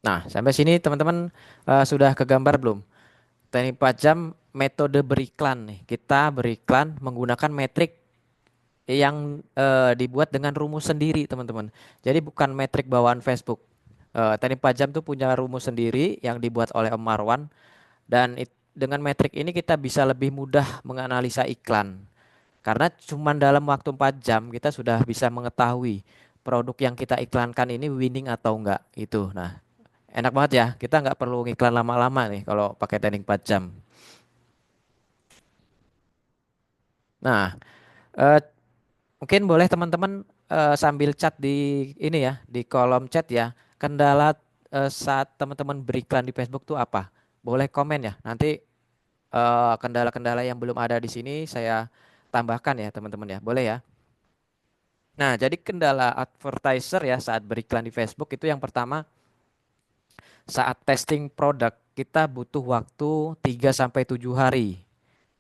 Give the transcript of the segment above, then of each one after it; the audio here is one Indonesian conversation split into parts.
Nah, sampai sini teman-teman sudah kegambar belum? Teknik 4 jam metode beriklan nih. Kita beriklan menggunakan metrik yang dibuat dengan rumus sendiri, teman-teman. Jadi bukan metrik bawaan Facebook. Teknik 4 jam tuh punya rumus sendiri yang dibuat oleh Om Marwan dan dengan metrik ini kita bisa lebih mudah menganalisa iklan. Karena cuma dalam waktu 4 jam kita sudah bisa mengetahui produk yang kita iklankan ini winning atau enggak itu. Nah, enak banget ya. Kita nggak perlu ngiklan lama-lama nih kalau pakai teknik 4 jam. Nah, eh, mungkin boleh teman-teman sambil chat di ini ya, di kolom chat ya. Kendala saat teman-teman beriklan di Facebook tuh apa? Boleh komen ya. Nanti kendala-kendala yang belum ada di sini saya tambahkan ya teman-teman ya. Boleh ya. Nah, jadi kendala advertiser ya saat beriklan di Facebook itu yang pertama saat testing produk kita butuh waktu 3 sampai 7 hari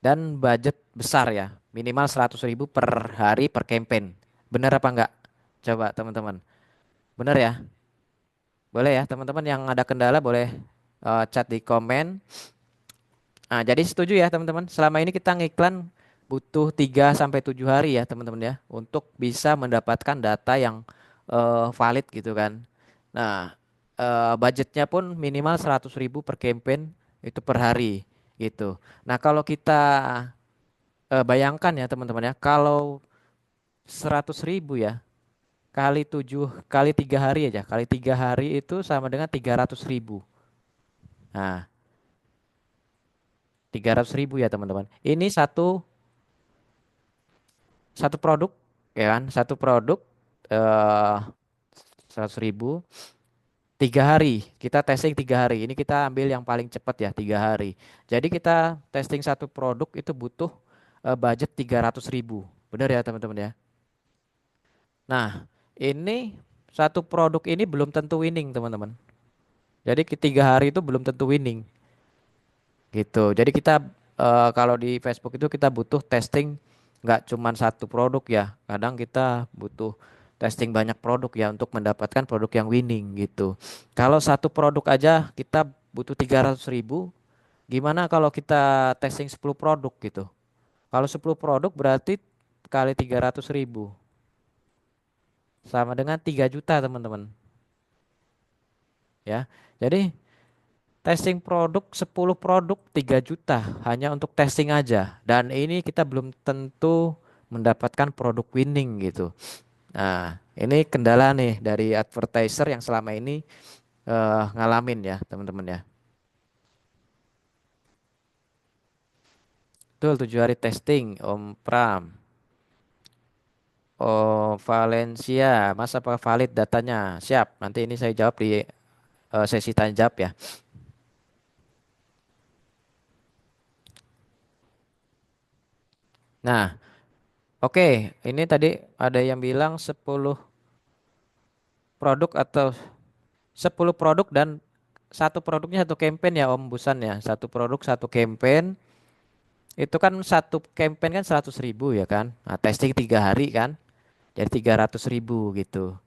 dan budget besar ya, minimal 100.000 per hari per campaign. Bener apa enggak? Coba teman-teman. Bener ya? Boleh ya teman-teman yang ada kendala boleh chat di komen. Nah, jadi setuju ya teman-teman. Selama ini kita ngiklan butuh 3 sampai 7 hari ya teman-teman ya untuk bisa mendapatkan data yang valid gitu kan. Nah, budgetnya pun minimal 100.000 per campaign itu per hari gitu. Nah, kalau kita bayangkan ya teman-teman ya, kalau 100.000 ya kali 7 kali 3 hari aja, kali 3 hari itu sama dengan 300.000. Nah, 300.000 ya teman-teman. Ini satu satu produk ya kan, satu produk 100.000 3 hari. Kita testing 3 hari. Ini kita ambil yang paling cepat ya 3 hari. Jadi kita testing satu produk itu butuh budget 300.000. Benar ya teman-teman ya. Nah, ini satu produk ini belum tentu winning teman-teman. Jadi 3 hari itu belum tentu winning gitu. Jadi kita kalau di Facebook itu kita butuh testing nggak cuman satu produk ya. Kadang kita butuh testing banyak produk ya untuk mendapatkan produk yang winning gitu. Kalau satu produk aja kita butuh 300.000. Gimana kalau kita testing 10 produk gitu? Kalau 10 produk berarti kali 300.000 sama dengan 3 juta teman-teman ya. Jadi testing produk 10 produk 3 juta hanya untuk testing aja. Dan ini kita belum tentu mendapatkan produk winning gitu. Nah, ini kendala nih dari advertiser yang selama ini ngalamin ya, teman-teman ya. Betul, 7 hari testing, Om Pram. Oh, Valencia, Mas apa valid datanya? Siap, nanti ini saya jawab di sesi tanya jawab ya. Nah, oke, ini tadi ada yang bilang 10 produk atau 10 produk dan satu produknya satu campaign ya Om Busan ya. Satu produk satu campaign. Itu kan satu campaign kan 100.000 ya kan. Nah, testing 3 hari kan. Jadi 300.000 gitu.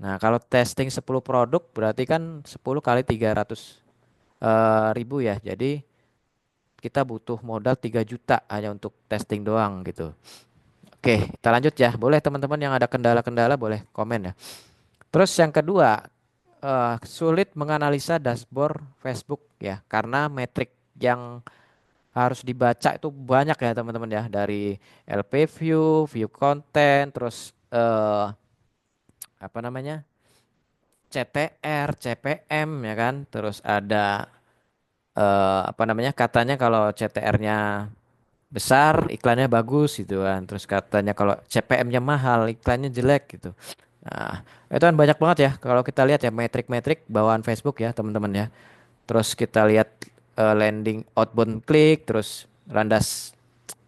Nah, kalau testing 10 produk berarti kan 10 kali 300 ribu ya. Jadi kita butuh modal 3 juta hanya untuk testing doang gitu. Oke, kita lanjut ya. Boleh teman-teman yang ada kendala-kendala boleh komen ya. Terus yang kedua, sulit menganalisa dashboard Facebook ya karena metrik yang harus dibaca itu banyak ya teman-teman ya dari LP view, view content, terus apa namanya CTR, CPM ya kan, terus ada apa namanya katanya kalau CTR-nya besar iklannya bagus gitu kan, terus katanya kalau CPM-nya mahal iklannya jelek gitu. Nah, itu kan banyak banget ya kalau kita lihat ya metrik-metrik bawaan Facebook ya teman-teman ya. Terus kita lihat landing outbound klik, terus landas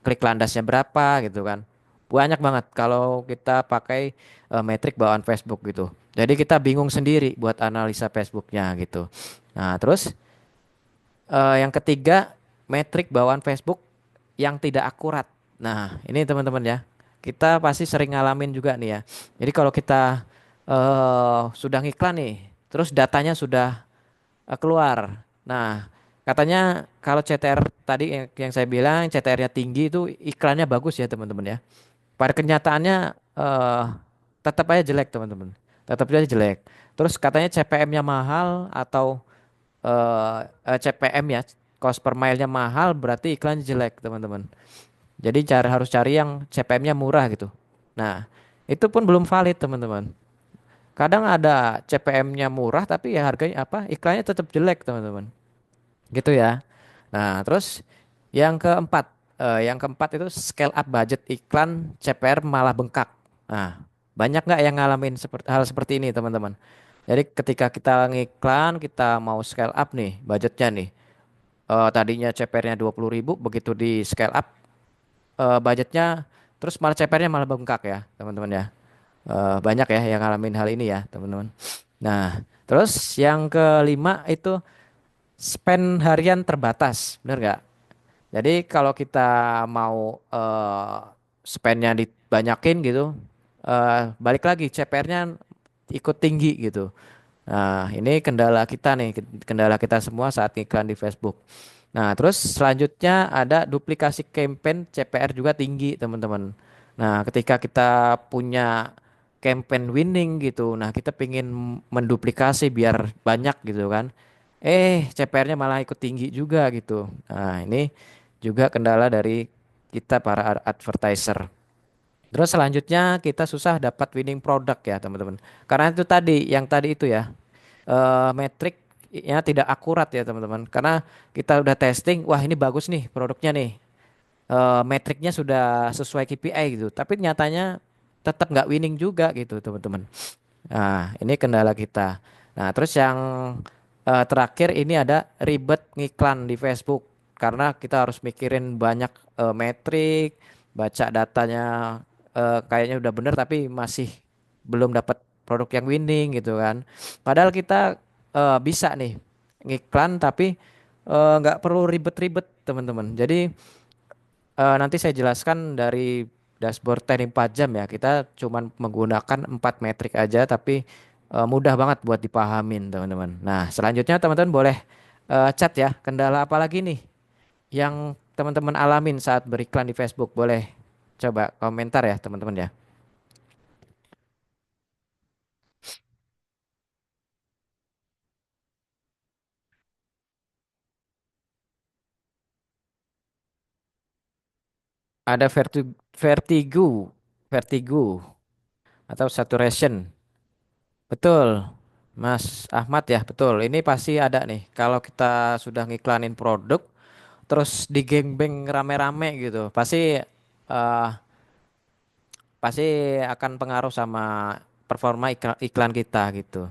klik landasnya berapa gitu kan. Banyak banget kalau kita pakai metrik bawaan Facebook gitu. Jadi kita bingung sendiri buat analisa Facebooknya gitu. Nah, terus yang ketiga metrik bawaan Facebook yang tidak akurat. Nah, ini teman-teman ya. Kita pasti sering ngalamin juga nih ya. Jadi kalau kita sudah ngiklan nih, terus datanya sudah keluar. Nah, katanya kalau CTR tadi yang saya bilang CTR-nya tinggi itu iklannya bagus ya teman-teman ya. Pada kenyataannya eh tetap aja jelek teman-teman. Tetap aja jelek. Terus katanya CPM-nya mahal atau CPM ya, cost per mile-nya mahal berarti iklannya jelek teman-teman. Jadi harus cari yang CPM-nya murah gitu. Nah, itu pun belum valid teman-teman. Kadang ada CPM-nya murah tapi ya harganya apa? Iklannya tetap jelek teman-teman. Gitu ya. Nah, terus yang keempat itu scale up budget iklan CPR malah bengkak. Nah, banyak nggak yang ngalamin hal seperti ini teman-teman? Jadi ketika kita ngiklan, kita mau scale up nih budgetnya nih. Tadinya CPR-nya 20.000, begitu di scale up budgetnya, terus malah CPR-nya malah bengkak ya teman-teman ya. Banyak ya yang ngalamin hal ini ya teman-teman. Nah, terus yang kelima itu spend harian terbatas, bener nggak? Jadi kalau kita mau spendnya dibanyakin gitu, balik lagi CPR-nya ikut tinggi gitu. Nah, ini kendala kita nih, kendala kita semua saat iklan di Facebook. Nah, terus selanjutnya ada duplikasi campaign CPR juga tinggi, teman-teman. Nah, ketika kita punya campaign winning gitu, nah kita pingin menduplikasi biar banyak gitu kan. CPR-nya malah ikut tinggi juga gitu. Nah, ini juga kendala dari kita para advertiser. Terus selanjutnya kita susah dapat winning product ya, teman-teman. Karena itu tadi, yang tadi itu ya, metriknya tidak akurat ya teman-teman, karena kita udah testing, wah ini bagus nih produknya nih, metriknya sudah sesuai KPI gitu, tapi nyatanya tetap nggak winning juga gitu teman-teman. Nah, ini kendala kita. Nah, terus yang terakhir ini ada ribet ngiklan di Facebook karena kita harus mikirin banyak metrik, baca datanya kayaknya udah bener tapi masih belum dapat produk yang winning gitu kan. Padahal kita bisa nih ngiklan tapi nggak perlu ribet-ribet teman-teman. Jadi nanti saya jelaskan dari dashboard teknik 4 jam ya. Kita cuman menggunakan 4 metrik aja tapi mudah banget buat dipahamin teman-teman. Nah, selanjutnya teman-teman boleh chat ya. Kendala apa lagi nih yang teman-teman alamin saat beriklan di Facebook? Boleh coba komentar ya teman-teman ya. Ada vertigo, vertigo atau saturation. Betul. Mas Ahmad ya, betul. Ini pasti ada nih. Kalau kita sudah ngiklanin produk terus di gengbeng rame-rame gitu eh pasti akan pengaruh sama performa iklan kita gitu.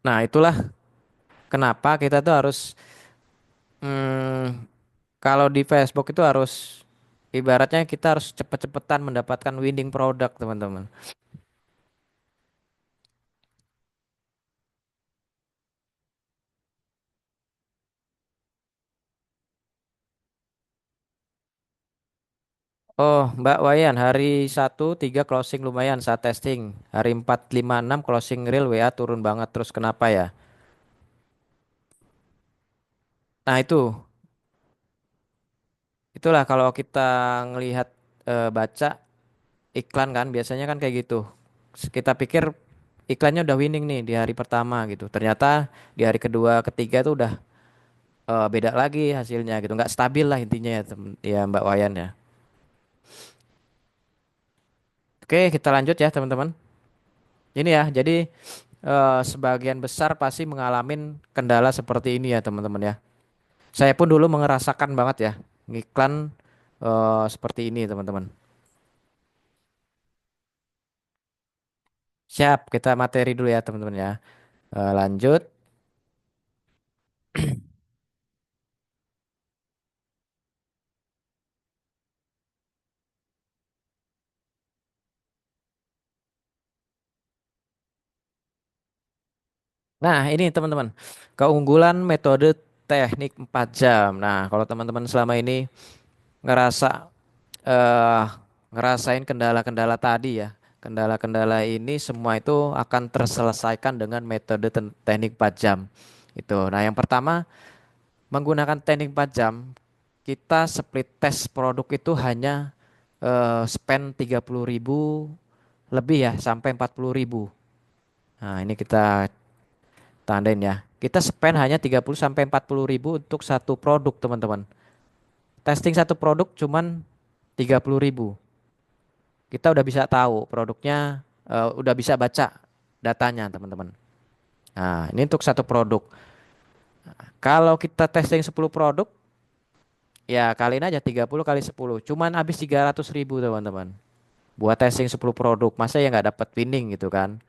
Nah, itulah kenapa kita tuh harus kalau di Facebook itu harus ibaratnya kita harus cepet-cepetan mendapatkan winning product teman-teman. Oh, Mbak Wayan, hari 1, 3 closing lumayan saat testing. Hari 4, 5, 6 closing real WA turun banget. Terus kenapa ya? Nah, itulah kalau kita ngelihat baca iklan kan biasanya kan kayak gitu. Kita pikir iklannya udah winning nih di hari pertama gitu. Ternyata di hari kedua, ketiga tuh udah beda lagi hasilnya gitu. Nggak stabil lah intinya ya, ya Mbak Wayan ya. Oke, kita lanjut ya teman-teman. Ini ya, jadi sebagian besar pasti mengalami kendala seperti ini ya teman-teman ya. Saya pun dulu merasakan banget ya ngiklan seperti ini teman-teman. Siap, kita materi dulu ya teman-teman ya. Lanjut. Nah, ini teman-teman, keunggulan metode teknik 4 jam. Nah, kalau teman-teman selama ini ngerasa eh ngerasain kendala-kendala tadi ya, kendala-kendala ini semua itu akan terselesaikan dengan metode teknik 4 jam. Itu. Nah, yang pertama menggunakan teknik 4 jam, kita split test produk itu hanya spend 30.000 lebih ya sampai 40.000. Nah, ini kita tandain ya. Kita spend hanya 30 sampai 40.000 untuk satu produk, teman-teman. Testing satu produk cuman 30.000. Kita udah bisa tahu produknya, udah bisa baca datanya, teman-teman. Nah, ini untuk satu produk. Kalau kita testing 10 produk, ya kaliin aja 30 kali 10. Cuman habis 300.000, teman-teman. Buat testing 10 produk, masa ya nggak dapat winning gitu kan.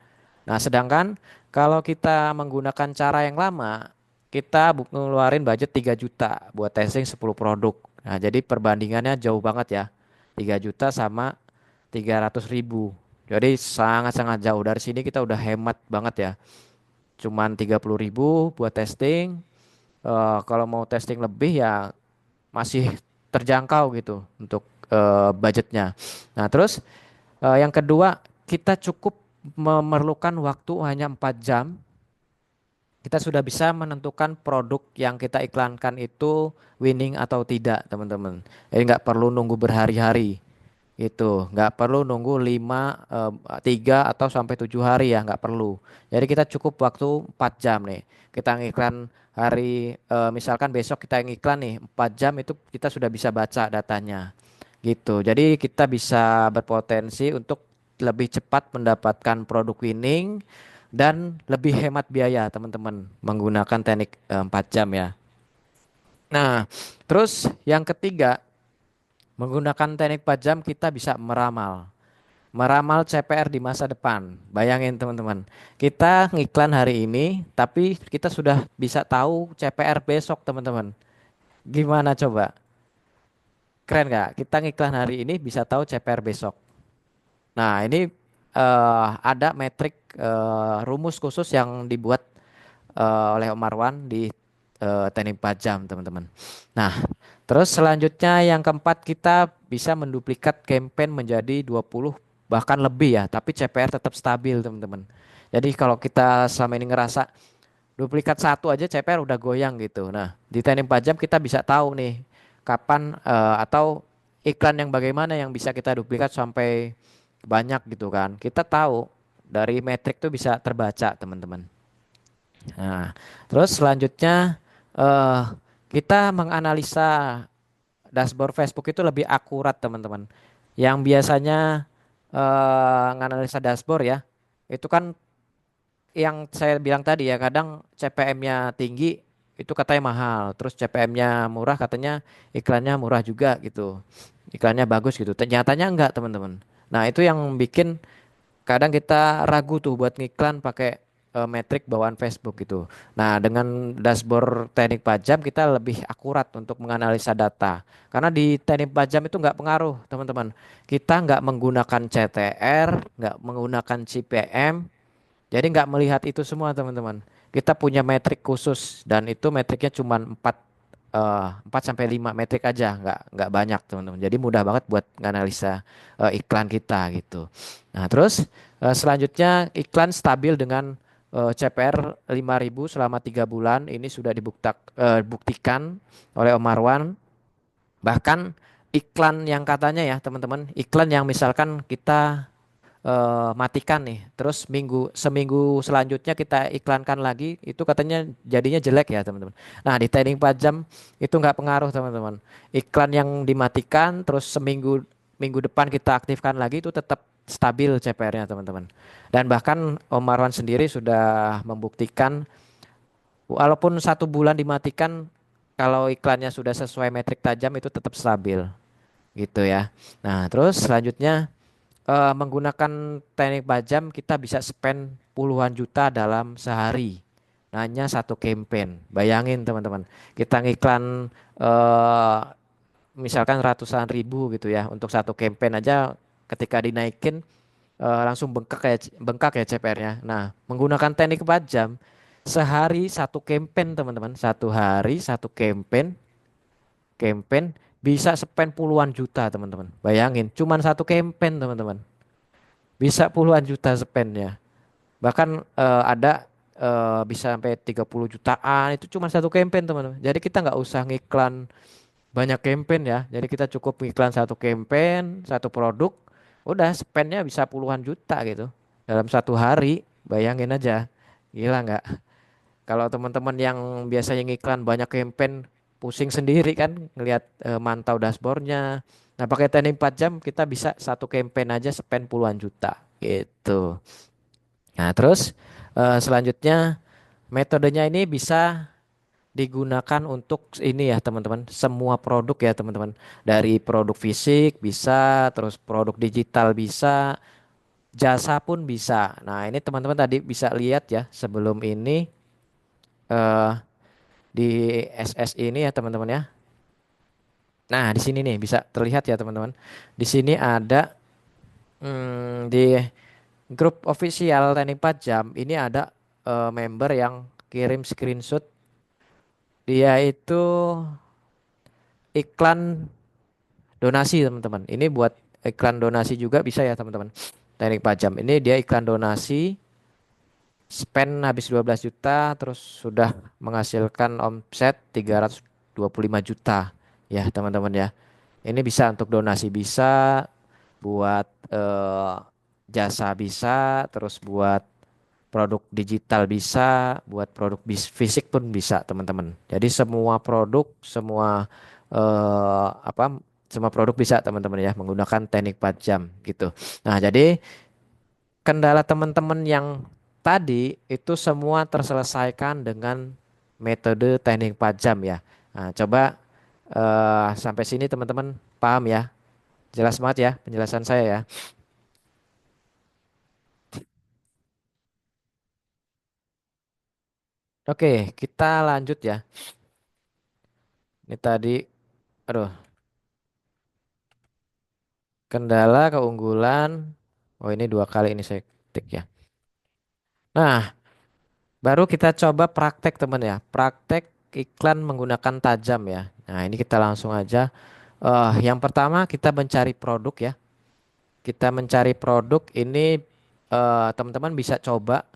Nah, sedangkan kalau kita menggunakan cara yang lama, kita ngeluarin budget 3 juta buat testing 10 produk. Nah, jadi perbandingannya jauh banget ya. 3 juta sama 300.000. Jadi sangat-sangat jauh. Dari sini kita udah hemat banget ya. Cuman 30.000 buat testing. Kalau mau testing lebih ya masih terjangkau gitu untuk budgetnya. Nah, terus yang kedua, kita cukup memerlukan waktu hanya 4 jam. Kita sudah bisa menentukan produk yang kita iklankan itu winning atau tidak, teman-teman. Jadi nggak perlu nunggu berhari-hari. Itu nggak perlu nunggu 3 atau sampai 7 hari ya, nggak perlu. Jadi kita cukup waktu 4 jam nih. Kita ngiklan hari, misalkan besok kita ngiklan nih 4 jam, itu kita sudah bisa baca datanya gitu. Jadi kita bisa berpotensi untuk lebih cepat mendapatkan produk winning dan lebih hemat biaya, teman-teman, menggunakan teknik 4 jam ya. Nah, terus yang ketiga, menggunakan teknik 4 jam kita bisa meramal. Meramal CPR di masa depan. Bayangin, teman-teman. Kita ngiklan hari ini, tapi kita sudah bisa tahu CPR besok, teman-teman. Gimana coba? Keren nggak? Kita ngiklan hari ini bisa tahu CPR besok. Nah, ini ada metrik, rumus khusus yang dibuat oleh Om Marwan di teknik 4 jam, teman-teman. Nah, terus selanjutnya yang keempat, kita bisa menduplikat campaign menjadi 20 bahkan lebih ya, tapi CPR tetap stabil, teman-teman. Jadi kalau kita selama ini ngerasa duplikat satu aja CPR udah goyang gitu. Nah, di teknik 4 jam kita bisa tahu nih kapan, atau iklan yang bagaimana yang bisa kita duplikat sampai banyak gitu kan. Kita tahu dari metrik tuh bisa terbaca, teman-teman. Nah, terus selanjutnya eh kita menganalisa dashboard Facebook itu lebih akurat, teman-teman. Yang biasanya menganalisa dashboard ya, itu kan yang saya bilang tadi ya, kadang CPM-nya tinggi itu katanya mahal, terus CPM-nya murah katanya iklannya murah juga gitu. Iklannya bagus gitu. Ternyatanya enggak, teman-teman. Nah, itu yang bikin kadang kita ragu tuh buat ngiklan pakai metrik bawaan Facebook gitu. Nah, dengan dashboard teknik 4 jam kita lebih akurat untuk menganalisa data. Karena di teknik 4 jam itu nggak pengaruh, teman-teman. Kita nggak menggunakan CTR, nggak menggunakan CPM, jadi nggak melihat itu semua, teman-teman. Kita punya metrik khusus dan itu metriknya cuma 4 sampai 5 metrik aja, nggak banyak, teman-teman. Jadi mudah banget buat nganalisa iklan kita gitu. Nah, terus selanjutnya iklan stabil dengan CPR 5.000 selama 3 bulan. Ini sudah dibuktikan oleh Om Marwan. Bahkan iklan yang katanya ya, teman-teman, iklan yang misalkan kita matikan nih, terus seminggu selanjutnya kita iklankan lagi, itu katanya jadinya jelek ya, teman-teman. Nah, di trading 4 jam itu nggak pengaruh, teman-teman. Iklan yang dimatikan terus minggu depan kita aktifkan lagi itu tetap stabil CPR-nya, teman-teman. Dan bahkan Om Marwan sendiri sudah membuktikan walaupun 1 bulan dimatikan, kalau iklannya sudah sesuai metrik tajam itu tetap stabil gitu ya. Nah, terus selanjutnya menggunakan teknik 4 jam kita bisa spend puluhan juta dalam sehari. Hanya satu campaign. Bayangin, teman-teman. Kita ngiklan misalkan ratusan ribu gitu ya. Untuk satu campaign aja ketika dinaikin langsung bengkak ya CPR-nya. Nah, menggunakan teknik 4 jam sehari satu campaign, teman-teman. Satu hari satu campaign bisa spend puluhan juta, teman-teman. Bayangin, cuman satu campaign, teman-teman. bisa puluhan juta spendnya. Bahkan ada bisa sampai 30 jutaan itu cuma satu campaign teman-teman. Jadi kita nggak usah ngiklan banyak campaign ya. Jadi kita cukup ngiklan satu campaign, satu produk, udah spendnya bisa puluhan juta gitu dalam satu hari. Bayangin aja, gila nggak? Kalau teman-teman yang biasanya ngiklan banyak campaign pusing sendiri kan ngelihat mantau dashboardnya. Nah pakai teknik 4 jam kita bisa satu campaign aja spend puluhan juta gitu. Nah terus selanjutnya metodenya ini bisa digunakan untuk ini ya teman-teman, semua produk ya teman-teman. Dari produk fisik bisa, terus produk digital bisa, jasa pun bisa. Nah ini teman-teman tadi bisa lihat ya sebelum ini eh di SS ini ya teman-teman ya. Nah di sini nih bisa terlihat ya teman-teman. Di sini ada di grup official Teknik 4 Jam ini ada member yang kirim screenshot dia itu iklan donasi teman-teman. Ini buat iklan donasi juga bisa ya teman-teman. Teknik pajam. Ini dia iklan donasi, spend habis 12 juta, terus sudah menghasilkan omset 325 juta. Ya teman-teman ya. Ini bisa untuk donasi bisa, buat jasa bisa, terus buat produk digital bisa, buat produk fisik pun bisa teman-teman. Jadi semua produk, semua apa, semua produk bisa teman-teman ya menggunakan teknik 4 jam gitu. Nah, jadi kendala teman-teman yang tadi itu semua terselesaikan dengan metode teknik 4 jam ya. Nah, coba sampai sini teman-teman paham ya? Jelas banget ya penjelasan saya ya. Oke, kita lanjut ya. Ini tadi, aduh, kendala, keunggulan. Oh ini dua kali ini saya ketik ya. Nah, baru kita coba praktek teman ya. Praktek iklan menggunakan tajam ya. Nah ini kita langsung aja. Yang pertama kita mencari produk ya. Kita mencari produk ini teman-teman bisa coba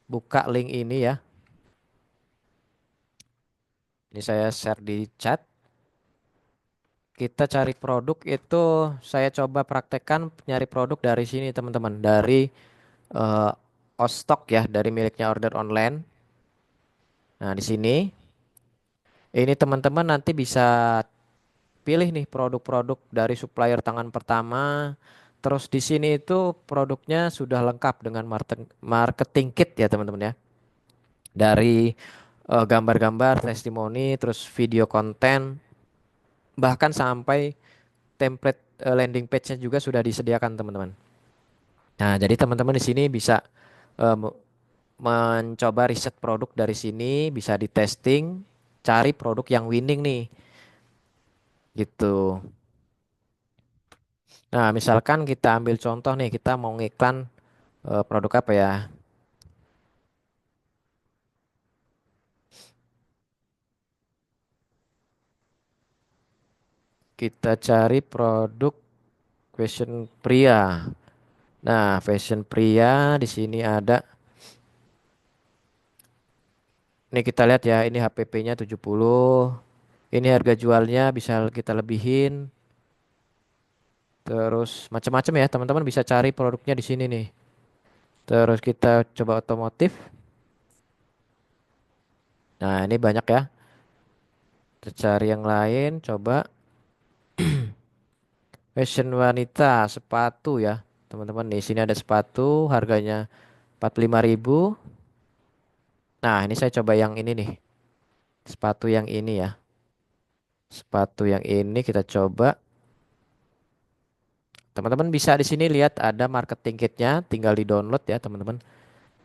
buka link ini ya. Ini saya share di chat. Kita cari produk itu saya coba praktekkan nyari produk dari sini teman-teman. Dari eh, Ostok ya, dari miliknya order online. Nah, di sini ini teman-teman nanti bisa pilih nih produk-produk dari supplier tangan pertama. Terus di sini itu produknya sudah lengkap dengan marketing kit ya teman-teman ya. Dari gambar-gambar, testimoni, terus video konten, bahkan sampai template landing page-nya juga sudah disediakan teman-teman. Nah, jadi teman-teman di sini bisa eh, mencoba riset produk dari sini, bisa di testing, cari produk yang winning nih, gitu. Nah, misalkan kita ambil contoh nih, kita mau ngiklan produk apa ya? Kita cari produk fashion pria. Nah, fashion pria di sini ada. Nih kita lihat ya, ini HPP-nya 70. Ini harga jualnya bisa kita lebihin. Terus macam-macam ya, teman-teman bisa cari produknya di sini nih. Terus kita coba otomotif. Nah, ini banyak ya. Kita cari yang lain, coba fashion wanita, sepatu ya. Teman-teman di sini ada sepatu, harganya 45.000. Nah, ini saya coba yang ini nih. Sepatu yang ini ya. Sepatu yang ini kita coba. Teman-teman bisa di sini lihat ada marketing kitnya, tinggal di-download ya, teman-teman.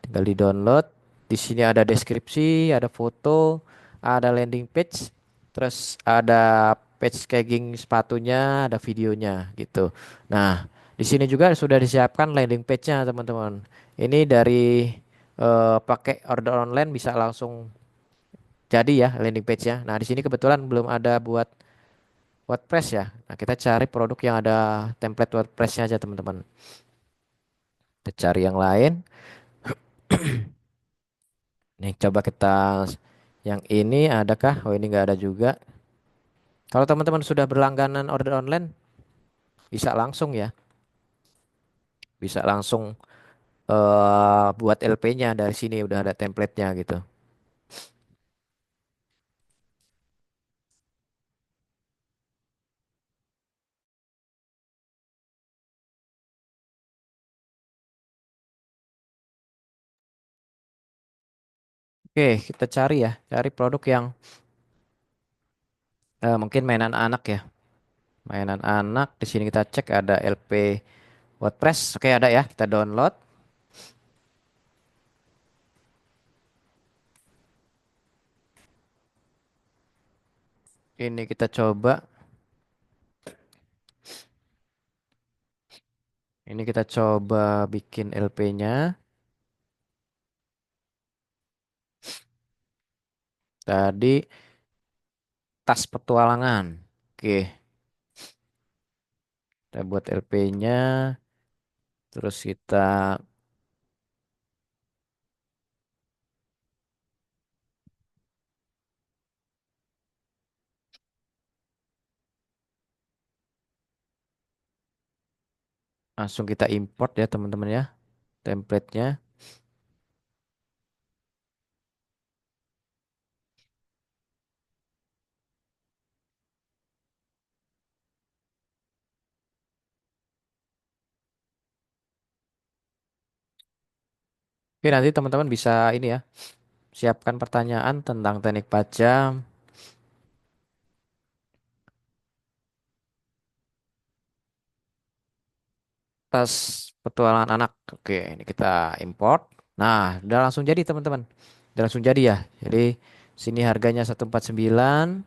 Tinggal di-download. Di sini ada deskripsi, ada foto, ada landing page, terus ada page tagging sepatunya, ada videonya gitu. Nah, di sini juga sudah disiapkan landing page-nya, teman-teman. Ini dari pakai order online bisa langsung jadi ya landing page-nya. Nah, di sini kebetulan belum ada buat WordPress ya. Nah, kita cari produk yang ada template WordPress-nya aja, teman-teman. Kita cari yang lain. Nih coba kita yang ini adakah? Oh ini nggak ada juga. Kalau teman-teman sudah berlangganan order online, bisa langsung ya, bisa langsung buat LP-nya dari sini udah ada template-nya gitu. Oke, kita cari ya, cari produk yang mungkin mainan anak ya, mainan anak. Di sini kita cek ada LP WordPress. Oke ada ya, kita download. Ini kita coba, ini kita coba bikin LP-nya. Tadi tas petualangan. Oke, kita buat LP-nya, terus kita langsung kita import ya teman-teman ya, template-nya. Oke, nanti teman-teman bisa ini ya, siapkan pertanyaan tentang teknik pajam, tas petualangan anak. Oke, ini kita import. Nah, udah langsung jadi teman-teman. Udah langsung jadi ya. Jadi sini harganya 149,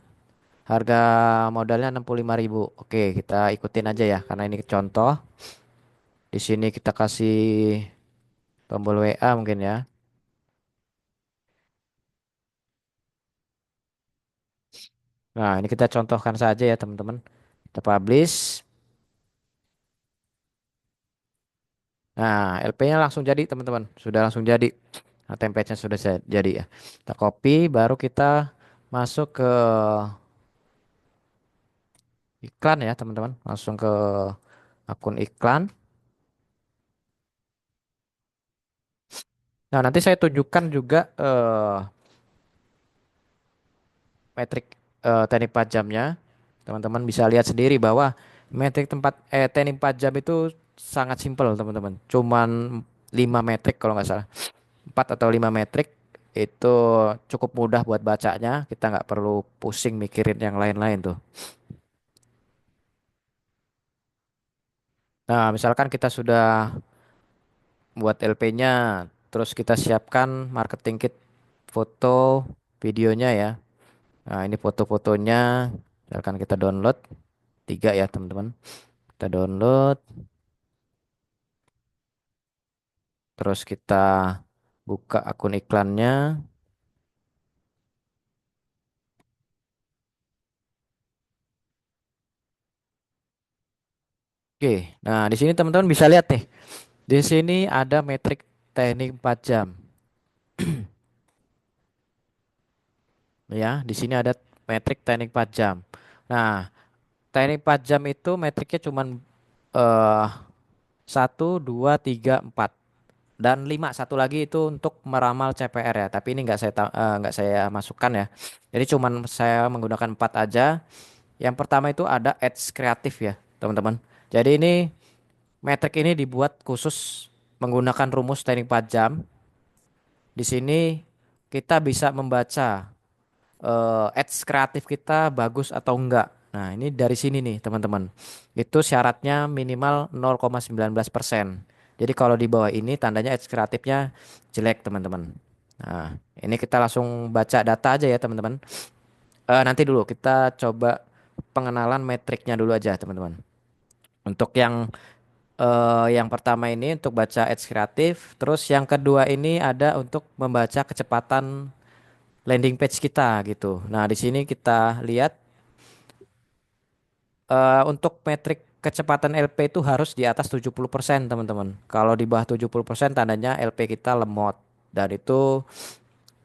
harga modalnya 65.000. Oke, kita ikutin aja ya karena ini contoh. Di sini kita kasih tombol WA mungkin ya. Nah, ini kita contohkan saja ya teman-teman. Kita publish. Nah, LP-nya langsung jadi teman-teman. Sudah langsung jadi. Nah, template-nya sudah jadi ya. Kita copy, baru kita masuk ke iklan ya teman-teman. Langsung ke akun iklan. Nah, nanti saya tunjukkan juga metrik teknik pajamnya. Teman-teman bisa lihat sendiri bahwa metrik teknik pajam itu sangat simpel teman-teman. Cuman 5 metrik kalau nggak salah. 4 atau 5 metrik itu cukup mudah buat bacanya. Kita nggak perlu pusing mikirin yang lain-lain tuh. Nah, misalkan kita sudah buat LP-nya, terus kita siapkan marketing kit foto, videonya ya. Nah, ini foto-fotonya, misalkan kita download 3 ya teman-teman. Kita download, terus kita buka akun iklannya. Oke, nah di sini teman-teman bisa lihat nih. Di sini ada metrik teknik 4 jam. Ya, di sini ada metrik teknik 4 jam. Nah, teknik 4 jam itu metriknya cuman eh 1, 2, 3, 4 dan 5. Satu lagi itu untuk meramal CPR ya. Tapi ini nggak saya masukkan ya. Jadi cuman saya menggunakan 4 aja. Yang pertama itu ada ads kreatif ya, teman-teman. Jadi ini metrik ini dibuat khusus menggunakan rumus teknik 4 jam. Di sini kita bisa membaca ads kreatif kita bagus atau enggak. Nah, ini dari sini nih, teman-teman. Itu syaratnya minimal 0,19%. Jadi kalau di bawah ini tandanya ads kreatifnya jelek, teman-teman. Nah, ini kita langsung baca data aja ya, teman-teman. Nanti dulu kita coba pengenalan metriknya dulu aja, teman-teman. Untuk yang pertama ini untuk baca ads kreatif, terus yang kedua ini ada untuk membaca kecepatan landing page kita gitu. Nah, di sini kita lihat untuk metrik kecepatan LP itu harus di atas 70% teman-teman. Kalau di bawah 70% tandanya LP kita lemot dan itu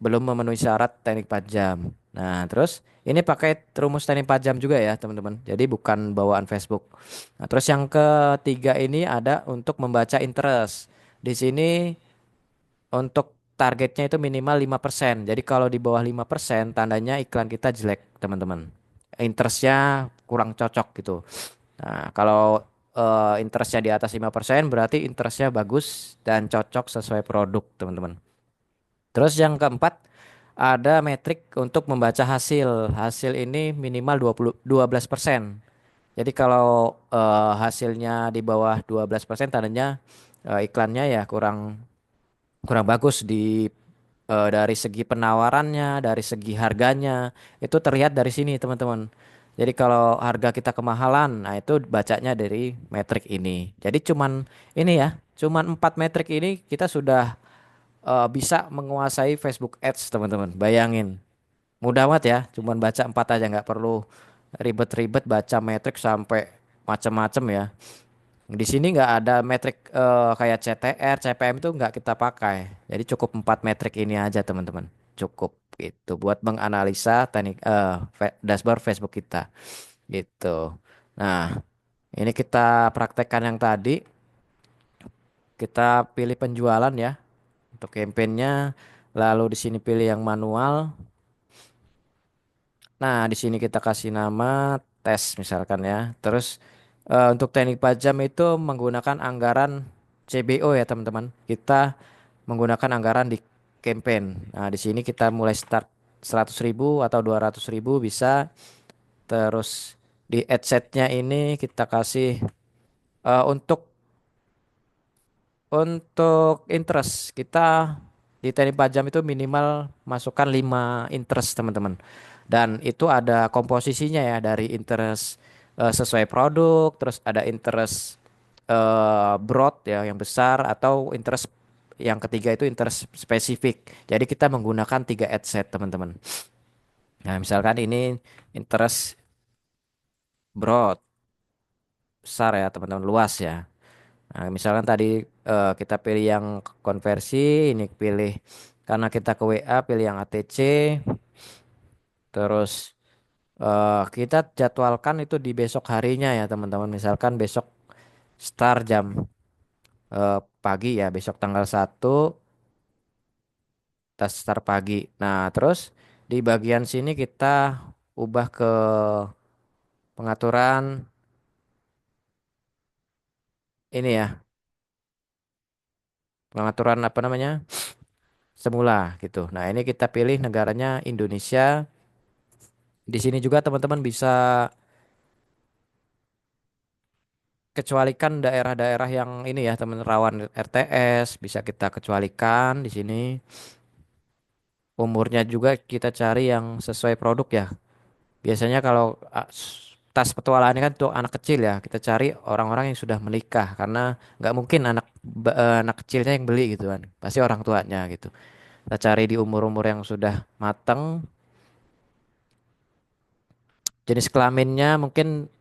belum memenuhi syarat teknik 4 jam. Nah, terus ini pakai rumus teknik 4 jam juga ya, teman-teman. Jadi bukan bawaan Facebook. Nah, terus yang ketiga ini ada untuk membaca interest. Di sini untuk targetnya itu minimal 5%. Jadi kalau di bawah 5% tandanya iklan kita jelek, teman-teman. Interestnya kurang cocok gitu. Nah, kalau interestnya di atas 5% berarti interestnya bagus dan cocok sesuai produk, teman-teman. Terus yang keempat ada metrik untuk membaca hasil. Hasil ini minimal 12%. Jadi kalau hasilnya di bawah 12% tandanya iklannya ya kurang kurang bagus dari segi penawarannya, dari segi harganya. Itu terlihat dari sini, teman-teman. Jadi kalau harga kita kemahalan, nah itu bacanya dari metrik ini. Jadi cuman ini ya, cuman 4 metrik ini kita sudah bisa menguasai Facebook Ads, teman-teman. Bayangin, mudah banget ya, cuman baca 4 aja, nggak perlu ribet-ribet baca metrik sampai macam-macam ya. Di sini nggak ada metrik kayak CTR, CPM itu nggak kita pakai. Jadi cukup 4 metrik ini aja, teman-teman. Cukup gitu buat menganalisa teknik dashboard Facebook kita gitu. Nah, ini kita praktekkan yang tadi. Kita pilih penjualan ya untuk campaignnya. Lalu di sini pilih yang manual. Nah, di sini kita kasih nama tes misalkan ya. Terus untuk teknik pajam itu menggunakan anggaran CBO ya teman-teman. Kita menggunakan anggaran di campaign. Nah, di sini kita mulai start 100.000 atau 200.000 bisa. Terus di adsetnya ini kita kasih untuk interest kita di teknik pajam itu minimal masukkan 5 interest, teman-teman. Dan itu ada komposisinya ya dari interest sesuai produk, terus ada interest broad ya yang besar atau interest yang ketiga itu interest spesifik. Jadi kita menggunakan 3 ad set, teman-teman. Nah, misalkan ini interest broad besar ya, teman-teman, luas ya. Nah, misalkan tadi kita pilih yang konversi, ini pilih karena kita ke WA pilih yang ATC, terus kita jadwalkan itu di besok harinya ya teman-teman. Misalkan besok start jam pagi ya, besok tanggal 1 kita start pagi. Nah, terus di bagian sini kita ubah ke pengaturan ini ya, pengaturan apa namanya? Semula gitu. Nah, ini kita pilih negaranya Indonesia. Di sini juga teman-teman bisa kecualikan daerah-daerah yang ini ya teman rawan RTS bisa kita kecualikan di sini. Umurnya juga kita cari yang sesuai produk ya. Biasanya kalau tas petualangan ini kan untuk anak kecil ya. Kita cari orang-orang yang sudah menikah karena nggak mungkin anak kecilnya yang beli gitu kan. Pasti orang tuanya gitu. Kita cari di umur-umur yang sudah mateng. Jenis kelaminnya mungkin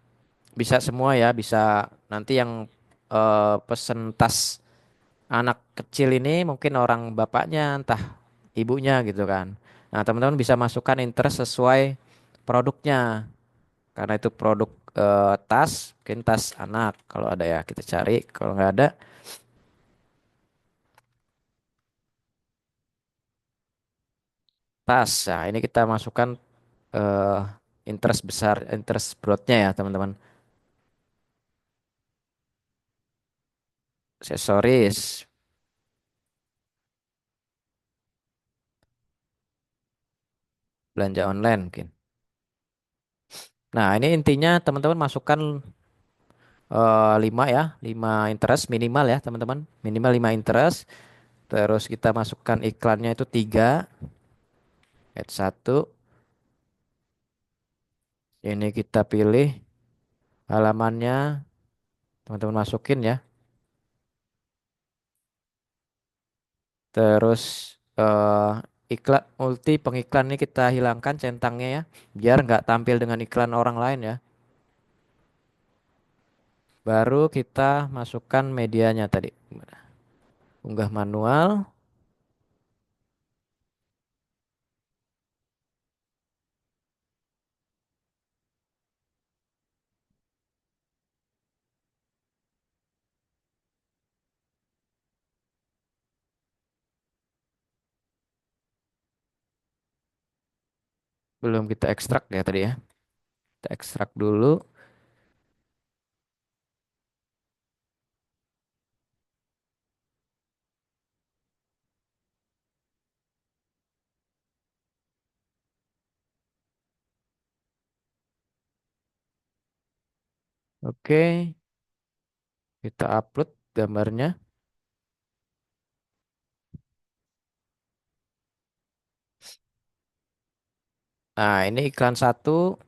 bisa semua ya. Bisa nanti yang pesen tas anak kecil ini mungkin orang bapaknya entah ibunya gitu kan. Nah, teman-teman bisa masukkan interest sesuai produknya. Karena itu produk tas, mungkin tas anak. Kalau ada ya kita cari. Kalau nggak ada, tas. Nah, ini kita masukkan eh interest besar, interest broadnya ya teman-teman. Aksesoris, belanja online mungkin. Nah, ini intinya teman-teman masukkan 5 ya, 5 interest minimal ya teman-teman. Minimal 5 interest. Terus kita masukkan iklannya itu 3, add 1. Ini kita pilih halamannya, teman-teman masukin ya. Terus eh iklan multi pengiklan ini kita hilangkan centangnya ya, biar nggak tampil dengan iklan orang lain ya. Baru kita masukkan medianya tadi. Unggah manual, belum kita ekstrak ya tadi ya. Kita ekstrak dulu. Oke, kita upload gambarnya. Nah, ini iklan satu.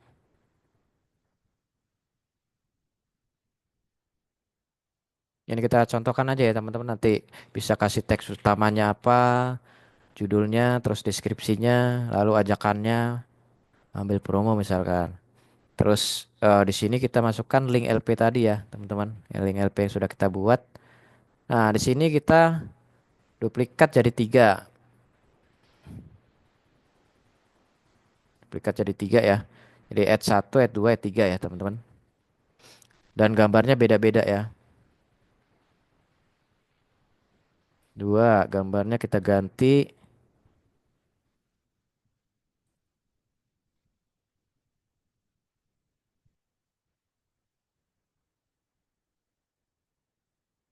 Ini kita contohkan aja ya teman-teman, nanti bisa kasih teks utamanya apa, judulnya, terus deskripsinya, lalu ajakannya, ambil promo misalkan. Terus di sini kita masukkan link LP tadi ya teman-teman, yang link LP yang sudah kita buat. Nah, di sini kita duplikat jadi tiga, duplikat jadi tiga ya. Jadi add satu, add dua, add tiga ya teman-teman. Dan gambarnya beda-beda ya. Dua, gambarnya kita ganti.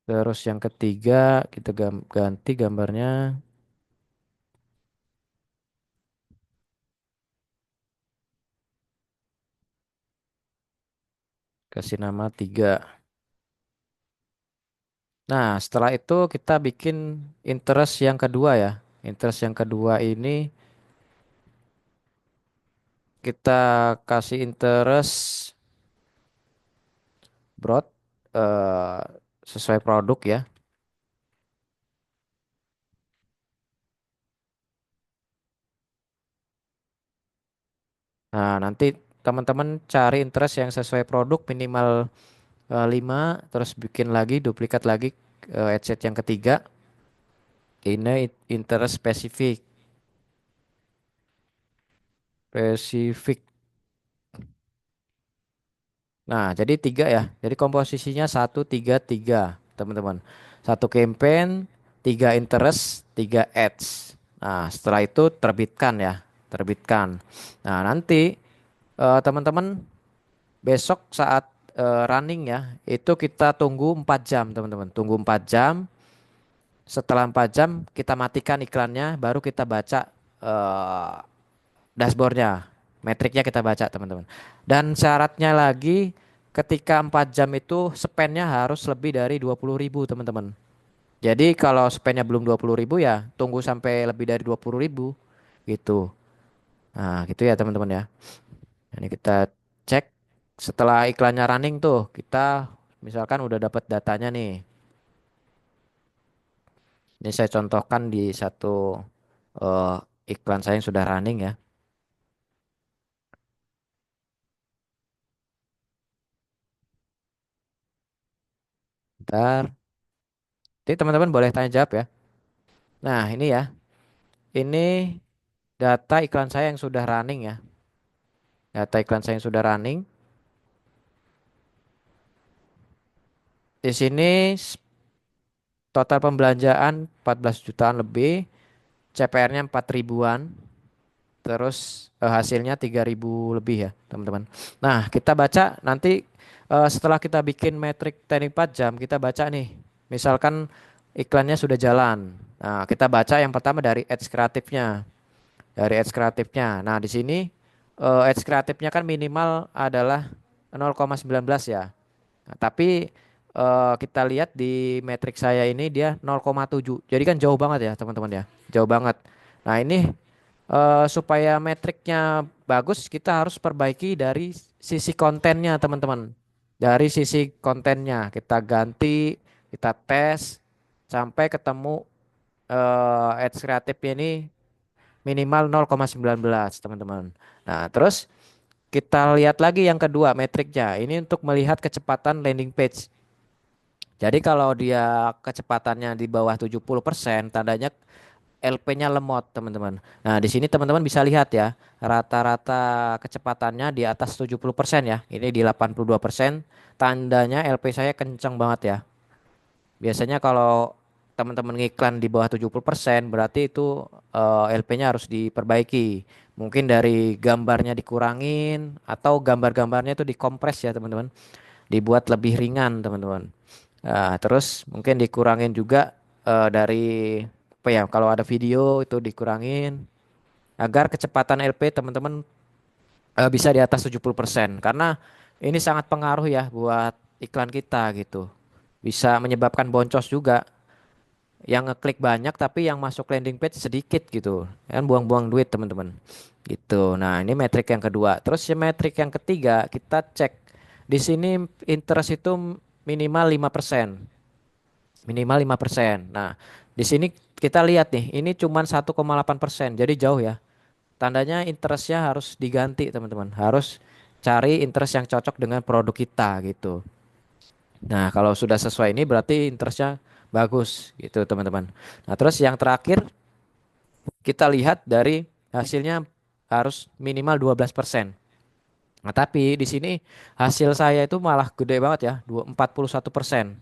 Terus yang ketiga kita ganti gambarnya, kasih nama tiga. Nah, setelah itu kita bikin interest yang kedua ya. Interest yang kedua ini kita kasih interest broad eh, sesuai produk ya. Nah, nanti teman-teman cari interest yang sesuai produk minimal 5, terus bikin lagi, duplikat lagi headset yang ketiga. Ini interest spesifik. Spesifik. Nah, jadi tiga ya. Jadi komposisinya satu, tiga, tiga, teman-teman. Satu campaign, tiga interest, tiga ads. Nah, setelah itu terbitkan ya, terbitkan. Nah, nanti teman-teman besok saat running ya, itu kita tunggu 4 jam, teman-teman. Tunggu 4 jam. Setelah 4 jam kita matikan iklannya, baru kita baca eh, dashboardnya, metriknya kita baca teman-teman. Dan syaratnya lagi ketika 4 jam itu spendnya harus lebih dari 20.000 teman-teman. Jadi kalau spendnya belum 20.000 ya tunggu sampai lebih dari 20.000 gitu. Nah gitu ya teman-teman ya. Ini kita cek setelah iklannya running tuh kita misalkan udah dapat datanya nih. Ini saya contohkan di satu eh, iklan saya yang sudah running ya. Ntar, jadi teman-teman boleh tanya jawab ya. Nah ini ya. Ini data iklan saya yang sudah running ya. Data iklan saya yang sudah running. Di sini total pembelanjaan 14 jutaan lebih, CPR-nya 4 ribuan, terus hasilnya 3.000 lebih ya, teman-teman. Nah, kita baca nanti setelah kita bikin metrik teknik 4 jam, kita baca nih. Misalkan iklannya sudah jalan. Nah, kita baca yang pertama dari ads kreatifnya. Dari ads kreatifnya. Nah, di sini ads kreatifnya kan minimal adalah 0,19 ya. Nah, tapi kita lihat di metrik saya ini dia 0,7. Jadi kan jauh banget ya, teman-teman ya. Jauh banget. Nah, ini supaya metriknya bagus, kita harus perbaiki dari sisi kontennya, teman-teman. Dari sisi kontennya kita ganti, kita tes sampai ketemu ads kreatifnya ini minimal 0,19 teman-teman. Nah terus Kita lihat lagi yang kedua metriknya. Ini untuk melihat kecepatan landing page. Jadi kalau dia kecepatannya di bawah 70%, tandanya LP-nya lemot, teman-teman. Nah, di sini teman-teman bisa lihat ya, rata-rata kecepatannya di atas 70% ya. Ini di 82%, tandanya LP saya kencang banget ya. Biasanya kalau teman-teman ngiklan di bawah 70% berarti itu LP-nya harus diperbaiki. Mungkin dari gambarnya dikurangin atau gambar-gambarnya itu dikompres ya, teman-teman. Dibuat lebih ringan, teman-teman. Nah, terus mungkin dikurangin juga dari apa ya, kalau ada video itu dikurangin agar kecepatan LP teman-teman bisa di atas 70% karena ini sangat pengaruh ya buat iklan kita gitu. Bisa menyebabkan boncos juga, yang ngeklik banyak tapi yang masuk landing page sedikit gitu. Kan buang-buang duit, teman-teman. Gitu. Nah, ini metrik yang kedua. Terus yang metrik yang ketiga, kita cek di sini interest itu minimal 5%. Minimal 5%. Nah, di sini kita lihat nih, ini cuma 1,8%. Jadi jauh ya. Tandanya interestnya harus diganti, teman-teman. Harus cari interest yang cocok dengan produk kita gitu. Nah, kalau sudah sesuai ini berarti interestnya bagus gitu, teman-teman. Nah, terus yang terakhir kita lihat dari hasilnya harus minimal 12%. Nah, tapi di sini hasil saya itu malah gede banget ya, 41%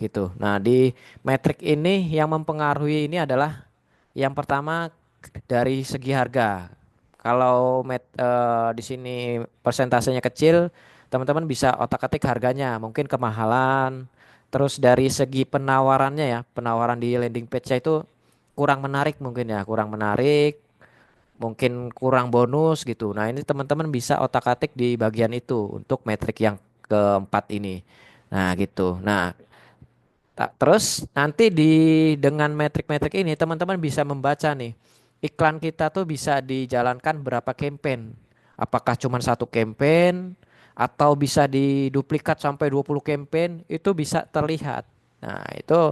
gitu. Nah, di metrik ini yang mempengaruhi ini adalah yang pertama dari segi harga. Kalau di sini persentasenya kecil, teman-teman bisa otak-atik harganya, mungkin kemahalan. Terus dari segi penawarannya ya, penawaran di landing page-nya itu kurang menarik mungkin ya, kurang menarik, mungkin kurang bonus gitu. Nah, ini teman-teman bisa otak-atik di bagian itu untuk metrik yang keempat ini. Nah, gitu. Nah, terus nanti dengan metrik-metrik ini teman-teman bisa membaca nih, iklan kita tuh bisa dijalankan berapa campaign. Apakah cuma satu campaign atau bisa diduplikat sampai 20 campaign, itu bisa terlihat. Nah, itu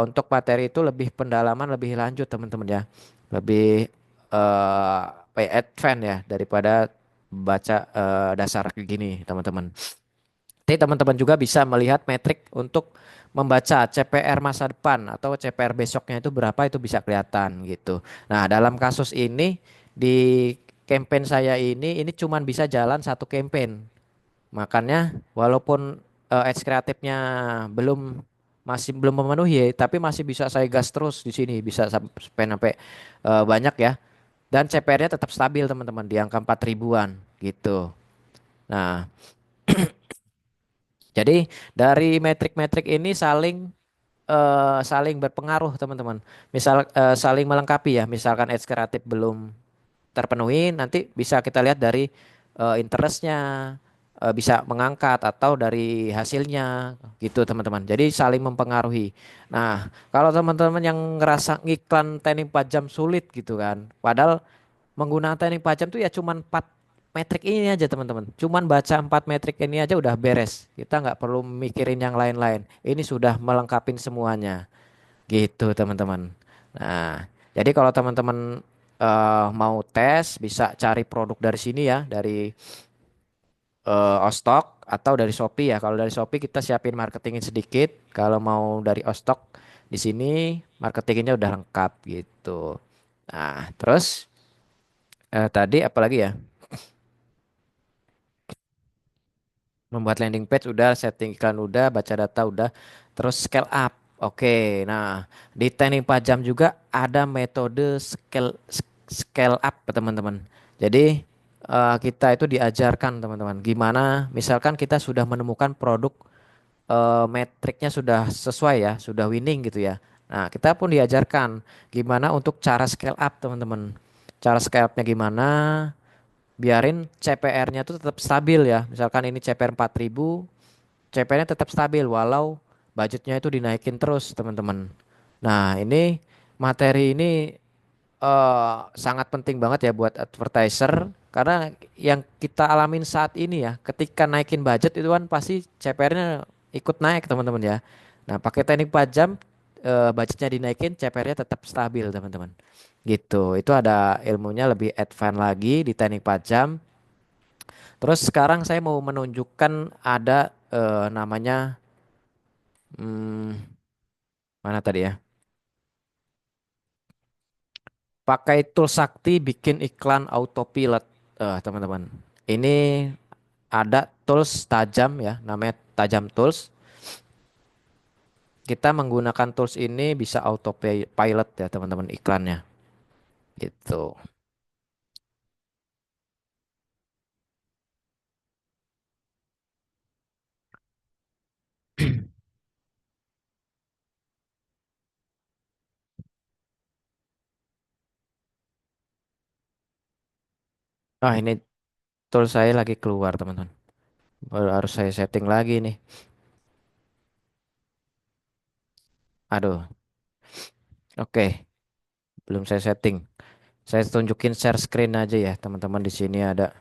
untuk materi itu lebih pendalaman lebih lanjut, teman-teman ya. Lebih advance ya daripada baca dasar kayak gini, teman-teman. Jadi teman-teman juga bisa melihat metrik untuk membaca CPR masa depan atau CPR besoknya itu berapa, itu bisa kelihatan gitu. Nah, dalam kasus ini di campaign saya ini cuman bisa jalan satu campaign. Makanya walaupun ads kreatifnya masih belum memenuhi ya, tapi masih bisa saya gas terus di sini, bisa sampai banyak ya. Dan CPR-nya tetap stabil, teman-teman, di angka 4 ribuan gitu. Nah, jadi dari metrik-metrik ini saling berpengaruh, teman-teman. Misal saling melengkapi ya. Misalkan ads kreatif belum terpenuhi, nanti bisa kita lihat dari interestnya, bisa mengangkat atau dari hasilnya gitu, teman-teman. Jadi saling mempengaruhi. Nah, kalau teman-teman yang ngerasa ngiklan teknik 4 jam sulit gitu kan, padahal menggunakan teknik 4 jam tuh ya cuman 4 metrik ini aja, teman-teman. Cuman baca 4 metrik ini aja udah beres. Kita nggak perlu mikirin yang lain-lain. Ini sudah melengkapi semuanya. Gitu, teman-teman. Nah, jadi kalau teman-teman mau tes bisa cari produk dari sini ya, dari Ostok atau dari Shopee ya. Kalau dari Shopee kita siapin marketingin sedikit. Kalau mau dari Ostok di sini marketingnya udah lengkap gitu. Nah, terus tadi apalagi ya? Membuat landing page udah, setting iklan udah, baca data udah, terus scale up. Oke, nah di teknik pajam juga ada metode scale up, teman-teman. Jadi kita itu diajarkan, teman-teman, gimana misalkan kita sudah menemukan produk metriknya sudah sesuai ya, sudah winning gitu ya. Nah, kita pun diajarkan gimana untuk cara scale up, teman-teman. Cara scale upnya gimana? Biarin CPR-nya tuh tetap stabil ya. Misalkan ini CPR 4.000, CPR-nya tetap stabil walau budgetnya itu dinaikin terus, teman-teman. Nah, ini materi ini sangat penting banget ya buat advertiser karena yang kita alamin saat ini ya, ketika naikin budget itu kan pasti CPR-nya ikut naik, teman-teman ya. Nah, pakai teknik pajam budgetnya dinaikin, CPR-nya tetap stabil, teman-teman. Gitu. Itu ada ilmunya lebih advance lagi di teknik pajam. Terus sekarang saya mau menunjukkan ada namanya hmm, mana tadi ya? Pakai tools sakti bikin iklan autopilot. Teman-teman. Ini ada tools tajam ya, namanya tajam tools. Kita menggunakan tools ini bisa autopilot ya teman-teman iklannya. Gitu. Ah ini tools saya lagi keluar teman-teman. Baru harus saya setting lagi nih. Aduh, oke, belum saya setting. Saya tunjukin share screen aja ya teman-teman di sini ada.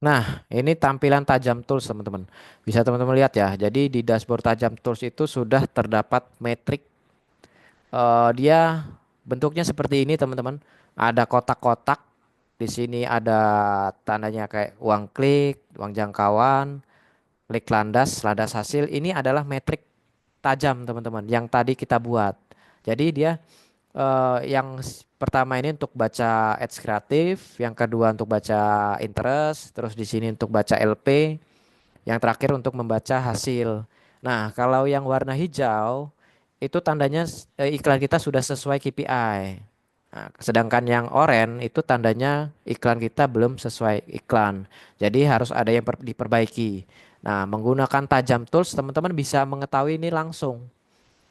Nah, ini tampilan tajam tools teman-teman. Bisa teman-teman lihat ya. Jadi di dashboard tajam tools itu sudah terdapat metrik. Dia bentuknya seperti ini teman-teman. Ada kotak-kotak. Di sini ada tandanya kayak uang klik, uang jangkauan, klik landas, landas hasil. Ini adalah metrik tajam teman-teman yang tadi kita buat. Jadi dia pertama ini untuk baca ads kreatif, yang kedua untuk baca interest, terus di sini untuk baca LP, yang terakhir untuk membaca hasil. Nah, kalau yang warna hijau itu tandanya iklan kita sudah sesuai KPI. Nah, sedangkan yang oranye itu tandanya iklan kita belum sesuai iklan. Jadi harus ada yang diperbaiki. Nah, menggunakan tajam tools teman-teman bisa mengetahui ini langsung.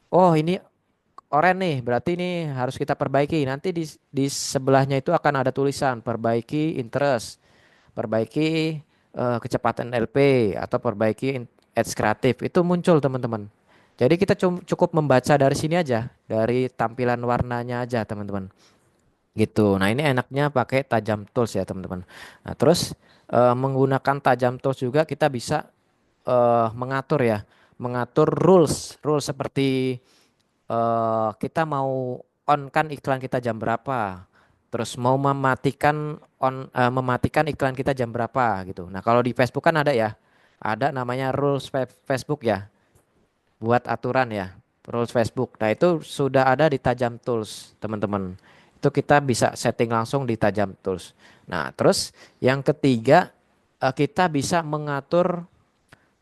Oh, ini oren nih, berarti ini harus kita perbaiki. Nanti di sebelahnya itu akan ada tulisan perbaiki interest, perbaiki kecepatan LP atau perbaiki ads kreatif. Itu muncul teman-teman. Jadi kita cukup membaca dari sini aja, dari tampilan warnanya aja teman-teman. Gitu. Nah, ini enaknya pakai tajam tools ya teman-teman. Nah, terus menggunakan tajam tools juga kita bisa mengatur ya, mengatur rules seperti kita mau on kan iklan kita jam berapa. Terus mau mematikan iklan kita jam berapa gitu. Nah, kalau di Facebook kan ada ya. Ada namanya rules Facebook ya. Buat aturan ya. Rules Facebook. Nah, itu sudah ada di Tajam Tools, teman-teman. Itu kita bisa setting langsung di Tajam Tools. Nah, terus yang ketiga kita bisa mengatur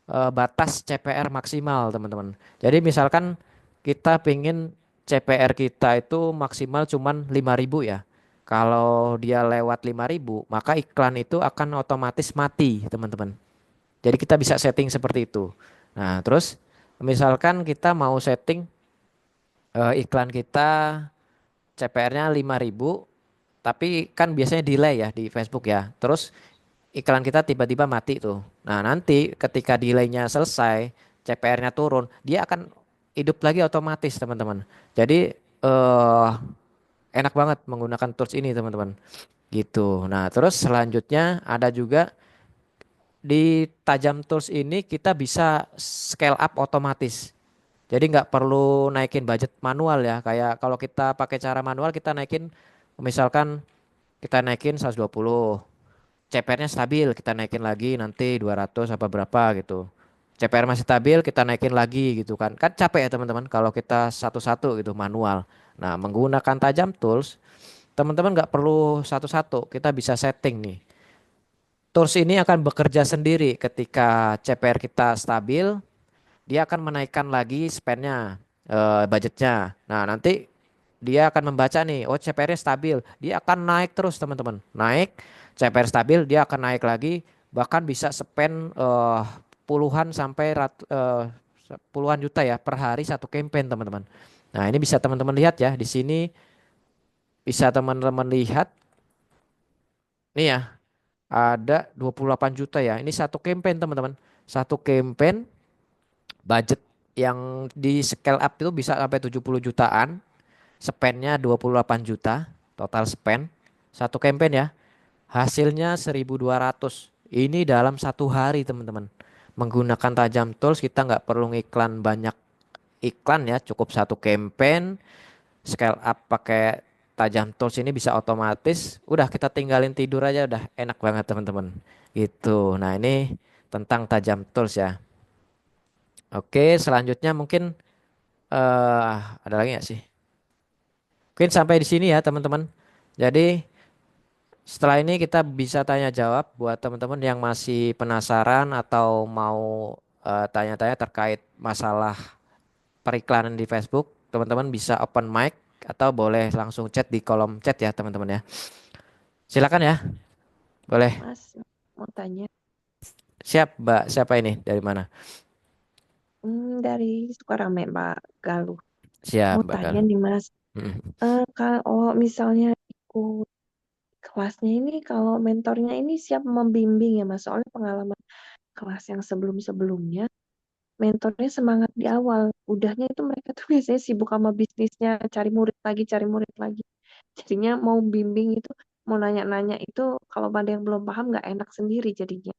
batas CPR maksimal teman-teman. Jadi misalkan kita pingin CPR kita itu maksimal cuman 5.000 ya. Kalau dia lewat 5.000 maka iklan itu akan otomatis mati teman-teman. Jadi kita bisa setting seperti itu. Nah terus misalkan kita mau setting iklan kita CPR-nya 5.000 tapi kan biasanya delay ya di Facebook ya. Terus iklan kita tiba-tiba mati tuh. Nah, nanti ketika delaynya selesai, CPR-nya turun, dia akan hidup lagi otomatis, teman-teman. Jadi enak banget menggunakan tools ini, teman-teman. Gitu. Nah, terus selanjutnya ada juga di Tajam Tools ini kita bisa scale up otomatis. Jadi nggak perlu naikin budget manual ya. Kayak kalau kita pakai cara manual kita naikin misalkan kita naikin 120. CPR-nya stabil, kita naikin lagi nanti 200 apa berapa gitu. CPR masih stabil, kita naikin lagi gitu kan. Kan capek ya teman-teman kalau kita satu-satu gitu manual. Nah, menggunakan tajam tools, teman-teman nggak perlu satu-satu, kita bisa setting nih. Tools ini akan bekerja sendiri ketika CPR kita stabil, dia akan menaikkan lagi spendnya, budgetnya. Nah, nanti dia akan membaca nih, oh CPR-nya stabil, dia akan naik terus teman-teman, naik, CPR stabil, dia akan naik lagi, bahkan bisa spend puluhan sampai puluhan juta ya per hari satu campaign teman-teman. Nah ini bisa teman-teman lihat ya di sini bisa teman-teman lihat nih ya ada 28 juta ya. Ini satu campaign teman-teman, satu campaign budget yang di scale up itu bisa sampai 70 jutaan. Spendnya 28 juta total spend satu campaign ya. Hasilnya 1.200. Ini dalam satu hari teman-teman. Menggunakan tajam tools kita nggak perlu ngiklan banyak iklan ya, cukup satu campaign, scale up pakai tajam tools ini bisa otomatis. Udah kita tinggalin tidur aja udah enak banget teman-teman. Gitu. Nah, ini tentang tajam tools ya. Oke, selanjutnya mungkin ada lagi nggak sih? Mungkin sampai di sini ya teman-teman. Jadi setelah ini kita bisa tanya jawab buat teman-teman yang masih penasaran atau mau tanya-tanya terkait masalah periklanan di Facebook. Teman-teman bisa open mic atau boleh langsung chat di kolom chat ya teman-teman ya. Silakan ya, boleh. Mas, mau tanya. Siap, Mbak. Siapa ini? Dari mana? Dari Sukarame, Pak Galuh. Siap, Mau Mbak tanya Galuh. nih, Mas. Mm. Kalau misalnya ikut kelasnya ini, kalau mentornya ini siap membimbing ya, Mas? Soalnya pengalaman kelas yang sebelum-sebelumnya, mentornya semangat di awal. Udahnya itu mereka tuh biasanya sibuk sama bisnisnya, cari murid lagi, cari murid lagi. Jadinya mau bimbing itu, mau nanya-nanya itu, kalau ada yang belum paham nggak enak sendiri jadinya.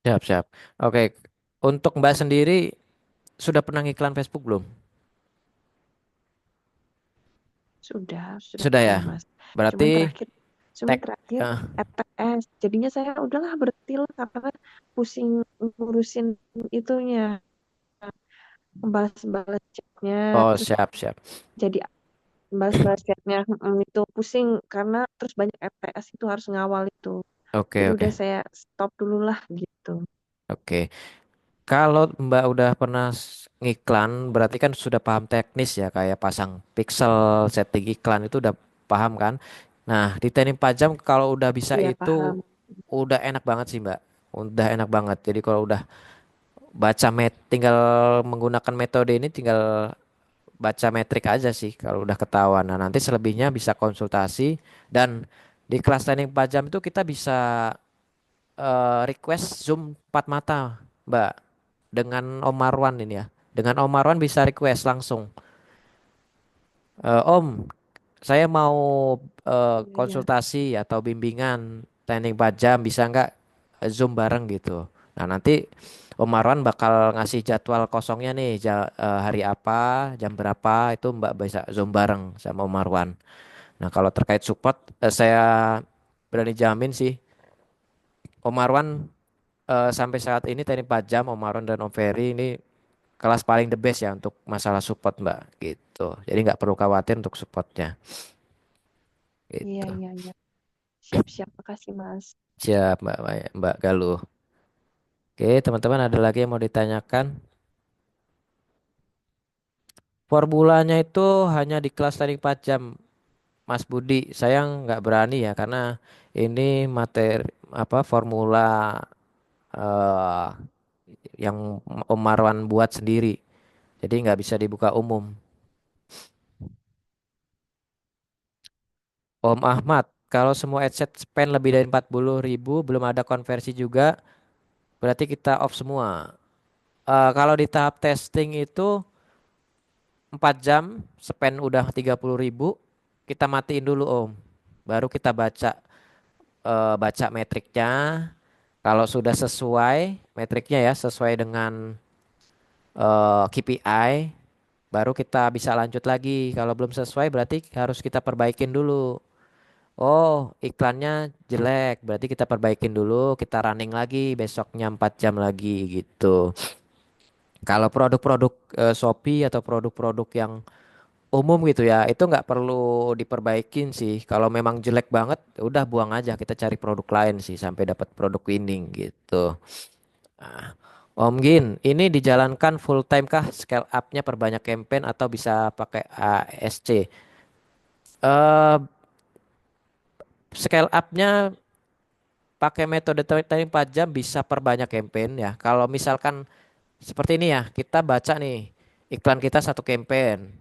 Siap, siap. Oke, untuk Mbak sendiri sudah pernah ngiklan Facebook belum? Sudah Sudah ya. pernah, Mas. Cuman Berarti terakhir, cuman tag terakhir eh, ETS. Jadinya saya udahlah berhenti lah karena pusing ngurusin itunya, balas-balas chatnya, oh, terus siap, siap. jadi balas-balas chatnya itu pusing karena terus banyak ETS itu harus ngawal itu. Oke, Jadi oke. udah saya stop dulu lah gitu. Oke. Kalau Mbak udah pernah ngiklan, berarti kan sudah paham teknis ya, kayak pasang pixel, setting iklan itu udah paham kan? Nah, di Teknik Pajam kalau udah bisa Iya itu paham. udah enak banget sih, Mbak. Udah enak banget. Jadi kalau udah tinggal menggunakan metode ini tinggal baca metrik aja sih kalau udah ketahuan. Nah, nanti selebihnya bisa konsultasi dan di kelas Teknik Pajam itu kita bisa request Zoom 4 mata, Mbak. Dengan Om Marwan ini ya. Dengan Om Marwan bisa request langsung. Om, saya mau Iya, iya. konsultasi atau bimbingan teknik pajam bisa nggak Zoom bareng gitu. Nah, nanti Om Marwan bakal ngasih jadwal kosongnya nih hari apa, jam berapa itu Mbak bisa Zoom bareng sama Om Marwan. Nah, kalau terkait support saya berani jamin sih Om Marwan sampai saat ini teknik pajam Om Marwan dan Om Ferry ini kelas paling the best ya untuk masalah support Mbak gitu. Jadi nggak perlu khawatir untuk supportnya Iya, gitu. iya, iya. Siap-siap, makasih, Mas. Siap Mbak Galuh. Oke teman-teman ada lagi yang mau ditanyakan? Formulanya itu hanya di kelas teknik pajam Mas Budi. Saya nggak berani ya karena ini materi apa formula eh, yang Om Marwan buat sendiri. Jadi nggak bisa dibuka umum. Om Ahmad, kalau semua headset spend lebih dari 40.000 belum ada konversi juga, berarti kita off semua. Kalau di tahap testing itu 4 jam, spend udah 30.000, kita matiin dulu Om. Baru kita baca metriknya. Kalau sudah sesuai metriknya ya, sesuai dengan KPI, baru kita bisa lanjut lagi. Kalau belum sesuai berarti harus kita perbaikin dulu. Oh, iklannya jelek. Berarti kita perbaikin dulu, kita running lagi besoknya 4 jam lagi gitu. Kalau produk-produk Shopee atau produk-produk yang umum gitu ya, itu nggak perlu diperbaikin sih. Kalau memang jelek banget, udah buang aja. Kita cari produk lain sih sampai dapat produk winning gitu. Nah, Om Gin, ini dijalankan full time kah? Scale up-nya perbanyak campaign atau bisa pakai ASC? Eh, Scale up-nya pakai metode trading 4 jam bisa perbanyak campaign ya. Kalau misalkan seperti ini ya, kita baca nih iklan kita satu campaign.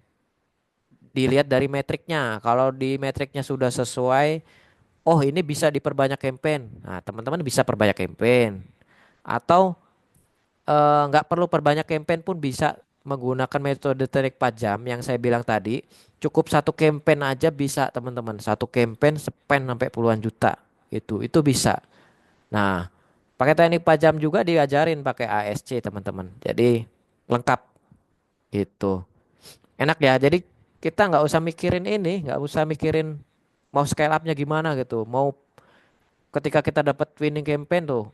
Dilihat dari metriknya. Kalau di metriknya sudah sesuai, oh ini bisa diperbanyak campaign. Nah, teman-teman bisa perbanyak campaign. Atau nggak perlu perbanyak campaign pun bisa menggunakan metode tarik pajam yang saya bilang tadi. Cukup satu campaign aja bisa teman-teman. Satu campaign spend sampai puluhan juta. Itu bisa. Nah, pakai teknik pajam juga diajarin pakai ASC teman-teman. Jadi lengkap Gitu. Enak ya. Jadi kita nggak usah mikirin ini, nggak usah mikirin mau scale up-nya gimana gitu. Mau ketika kita dapat winning campaign tuh,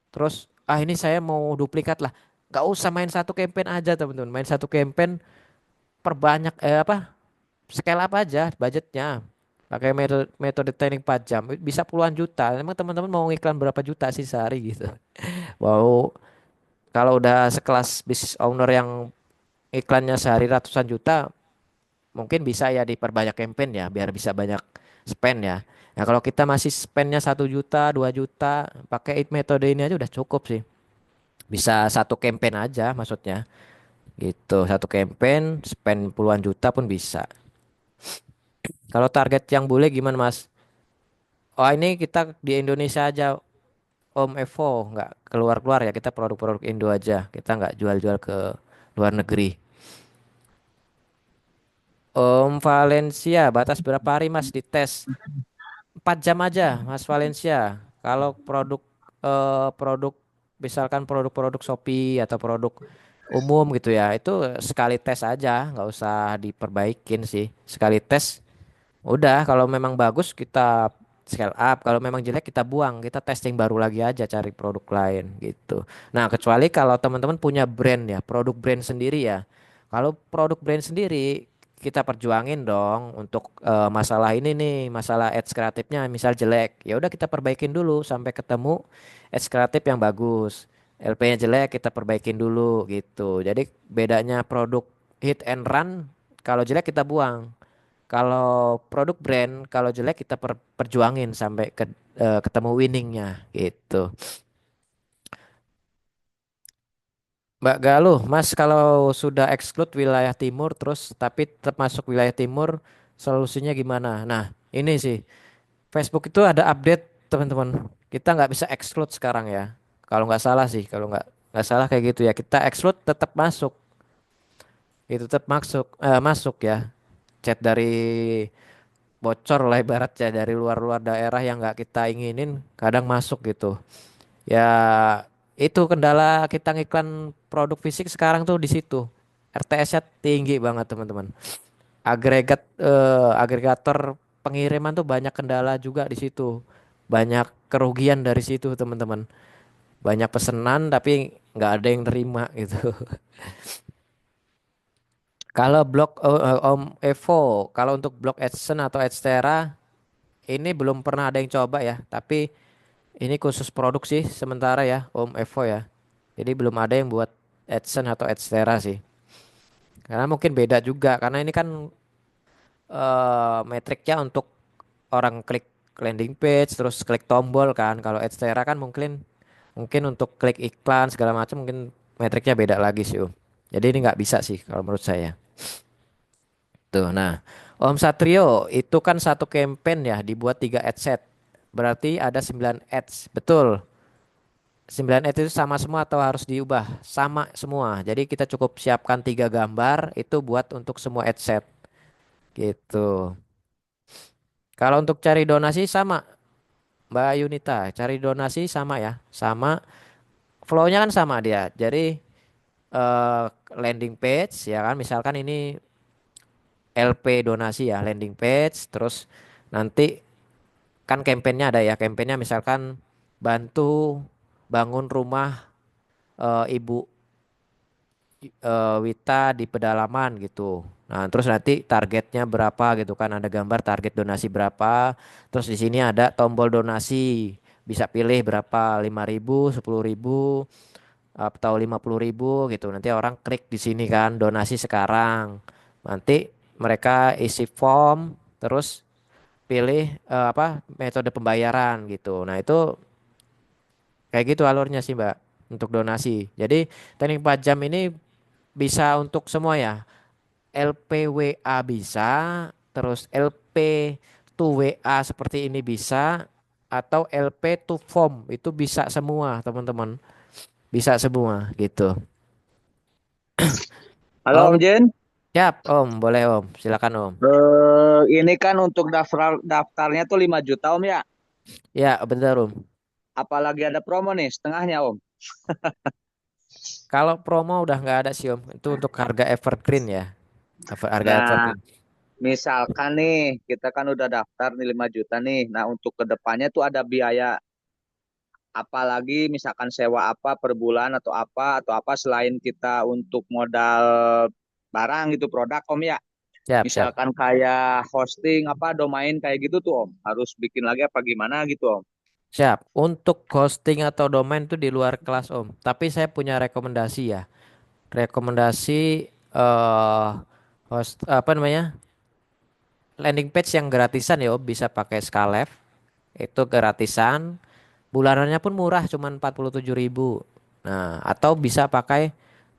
terus ini saya mau duplikat lah. Nggak usah main satu campaign aja teman-teman. Main satu campaign perbanyak scale up aja budgetnya. Pakai metode metode training 4 jam bisa puluhan juta. Emang teman-teman mau ngiklan berapa juta sih sehari gitu. Wow, kalau udah sekelas business owner yang iklannya sehari ratusan juta, mungkin bisa ya diperbanyak campaign ya biar bisa banyak spend ya. Nah kalau kita masih spendnya 1 juta 2 juta pakai metode ini aja udah cukup sih. Bisa satu campaign aja maksudnya gitu. Satu campaign spend puluhan juta pun bisa. Kalau target yang boleh gimana Mas? Oh ini kita di Indonesia aja Om Evo nggak keluar-keluar ya kita produk-produk Indo aja. Kita nggak jual-jual ke luar negeri. Om Valencia batas berapa hari Mas dites? 4 jam aja Mas Valencia. Kalau produk misalkan produk-produk Shopee atau produk umum gitu ya, itu sekali tes aja, nggak usah diperbaikin sih. Sekali tes, udah kalau memang bagus kita scale up, kalau memang jelek kita buang, kita testing baru lagi aja cari produk lain gitu. Nah, kecuali kalau teman-teman punya brand ya, produk brand sendiri ya. Kalau produk brand sendiri kita perjuangin dong untuk masalah ini nih, masalah ads kreatifnya misal jelek. Ya udah kita perbaikin dulu sampai ketemu ads kreatif yang bagus. LP-nya jelek kita perbaikin dulu gitu. Jadi bedanya produk hit and run kalau jelek kita buang. Kalau produk brand, kalau jelek kita perjuangin sampai ketemu winningnya gitu. Mbak Galuh, Mas kalau sudah exclude wilayah timur terus tapi tetap masuk wilayah timur, solusinya gimana? Nah, ini sih Facebook itu ada update teman-teman. Kita nggak bisa exclude sekarang ya. Kalau nggak salah sih, kalau nggak salah kayak gitu ya. Kita exclude tetap masuk, itu tetap masuk masuk ya. Chat dari bocor lah ibaratnya dari luar-luar daerah yang nggak kita inginin kadang masuk gitu. Ya itu kendala kita ngiklan produk fisik sekarang tuh di situ. RTS-nya tinggi banget teman-teman. Agregator pengiriman tuh banyak kendala juga di situ. Banyak kerugian dari situ teman-teman. Banyak pesanan tapi nggak ada yang terima gitu. Kalau blog Om Evo, kalau untuk blog AdSense atau Adstera ini belum pernah ada yang coba ya. Tapi ini khusus produk sih sementara ya Om Evo ya. Jadi belum ada yang buat AdSense atau Adstera sih. Karena mungkin beda juga karena ini kan metriknya untuk orang klik landing page terus klik tombol kan. Kalau Adstera kan mungkin mungkin untuk klik iklan segala macam mungkin metriknya beda lagi sih Om. Jadi ini nggak bisa sih kalau menurut saya. Tuh, nah Om Satrio itu kan satu campaign ya dibuat 3 ad set. Berarti ada 9 ads. Betul. 9 itu sama semua atau harus diubah? Sama semua. Jadi kita cukup siapkan 3 gambar itu buat untuk semua ad set gitu. Kalau untuk cari donasi sama Mbak Yunita, cari donasi sama ya. Sama flow-nya kan sama dia. Jadi eh, landing page ya kan misalkan ini LP donasi ya, landing page terus nanti kan campaignnya ada ya. Campaignnya misalkan bantu bangun rumah Ibu Wita di pedalaman gitu. Nah, terus nanti targetnya berapa gitu kan ada gambar target donasi berapa. Terus di sini ada tombol donasi. Bisa pilih berapa 5.000, 10.000 atau 50.000 gitu. Nanti orang klik di sini kan donasi sekarang. Nanti mereka isi form terus pilih metode pembayaran gitu. Nah, itu kayak gitu alurnya sih, Mbak, untuk donasi. Jadi teknik 4 jam ini bisa untuk semua ya. LPWA bisa, terus LP to WA seperti ini bisa, atau LP to form itu bisa semua teman-teman, bisa semua gitu. Halo Om Om, Jen. siap Om, boleh Om, silakan Om. Ini kan untuk daftarnya tuh 5 juta Om ya. Ya benar Om. Apalagi ada promo nih setengahnya Om. Kalau promo udah nggak ada sih Om. Itu untuk harga evergreen ya. Harga Nah, evergreen. misalkan nih kita kan udah daftar nih 5 juta nih. Nah, untuk kedepannya tuh ada biaya apalagi misalkan sewa apa per bulan atau apa selain kita untuk modal barang gitu produk Om ya. Siap, siap. Misalkan kayak hosting apa domain kayak gitu tuh Om. Harus bikin lagi apa gimana gitu Om. Siap. Untuk hosting atau domain itu di luar kelas Om. Tapi saya punya rekomendasi ya. Rekomendasi host apa namanya? Landing page yang gratisan ya Om. Bisa pakai Scalef. Itu gratisan. Bulanannya pun murah, cuman 47.000. Nah, atau bisa pakai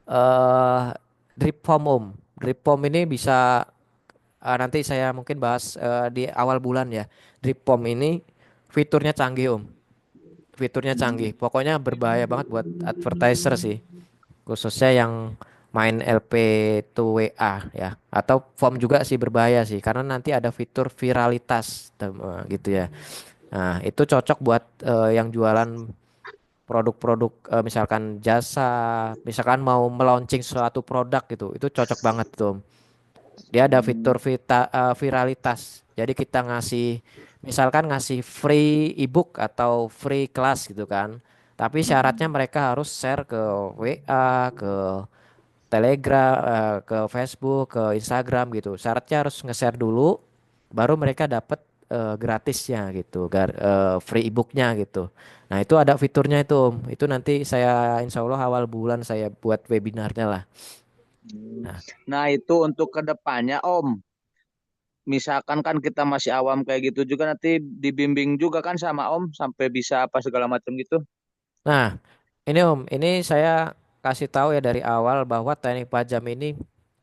eh drip form Om. Drip form ini bisa nanti saya mungkin bahas di awal bulan ya. Drip form ini fiturnya canggih Om. Fiturnya canggih. Pokoknya berbahaya banget buat advertiser sih. Khususnya yang main LP to WA ya. Atau form juga sih berbahaya sih. Karena nanti ada fitur viralitas gitu ya. Nah, itu cocok buat yang jualan produk-produk misalkan jasa, misalkan mau meluncing suatu produk gitu. Itu cocok banget tuh. Dia ada fitur viralitas. Jadi kita ngasih misalkan ngasih free ebook atau free kelas gitu kan. Tapi syaratnya mereka harus share ke WA, ke Telegram, ke Facebook, ke Instagram gitu. Syaratnya harus nge-share dulu, baru mereka dapat gratisnya gitu, free ebooknya gitu. Nah itu ada fiturnya itu Om. Itu nanti saya insya Allah awal bulan saya buat webinarnya lah. Nah, Nah, itu untuk kedepannya Om. Misalkan kan kita masih awam kayak gitu juga nanti dibimbing juga kan sama Om sampai bisa apa segala macam gitu. nah ini Om, ini saya kasih tahu ya dari awal bahwa teknik pajam ini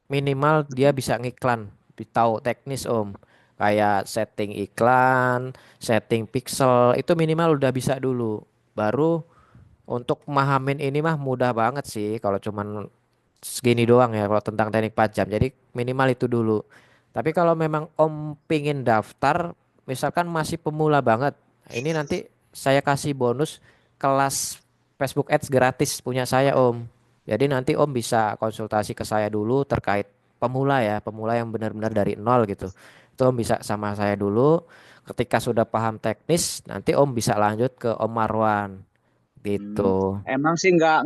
minimal dia bisa ngiklan, tahu teknis Om. Kayak setting iklan, setting pixel itu minimal udah bisa dulu. Baru untuk memahamin ini mah mudah banget sih kalau cuman segini doang ya kalau tentang teknik pajam. Jadi minimal itu dulu. Tapi kalau memang Om pingin daftar, misalkan masih pemula banget, ini nanti saya kasih bonus kelas Facebook Ads gratis punya saya Om. Jadi nanti Om bisa konsultasi ke saya dulu terkait pemula ya, pemula yang benar-benar dari nol gitu. Itu Om bisa sama saya dulu. Ketika sudah paham teknis, nanti Om bisa lanjut ke Om Marwan Hmm. gitu. Emang sih nggak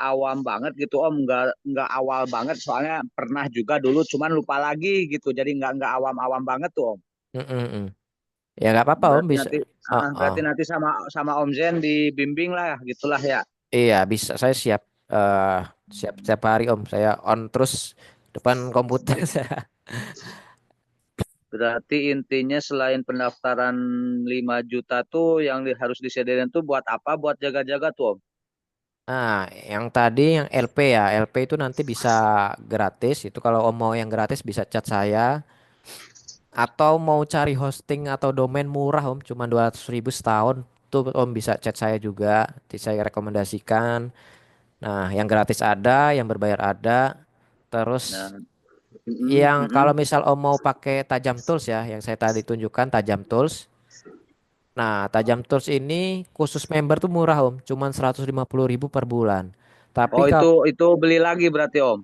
awam banget gitu Om, nggak awal banget soalnya pernah juga dulu cuman lupa lagi gitu. Jadi nggak awam-awam banget tuh Om. Mm, mm, mm. Ya nggak apa-apa Om Berarti bisa. nanti Oh, oh. berarti nanti sama sama Om Zen dibimbing lah gitulah ya. Iya bisa saya siap eh siap setiap hari Om. Saya on terus depan komputer saya. Berarti intinya selain pendaftaran 5 juta tuh yang harus disediain tuh buat apa? Buat jaga-jaga tuh Om. Nah, yang tadi yang LP ya, LP itu nanti bisa gratis. Itu kalau Om mau yang gratis bisa chat saya. Atau mau cari hosting atau domain murah Om, cuma 200.000 setahun. Tuh Om bisa chat saya juga. Nanti saya rekomendasikan. Nah, yang gratis ada, yang berbayar ada. Nah, Terus mm-mm, yang mm-mm. kalau misal Om mau pakai tajam tools ya, yang saya tadi tunjukkan tajam tools. Nah, tajam tools ini khusus member tuh murah Om, cuman 150.000 per bulan. Tapi Oh kalau itu beli lagi berarti Om.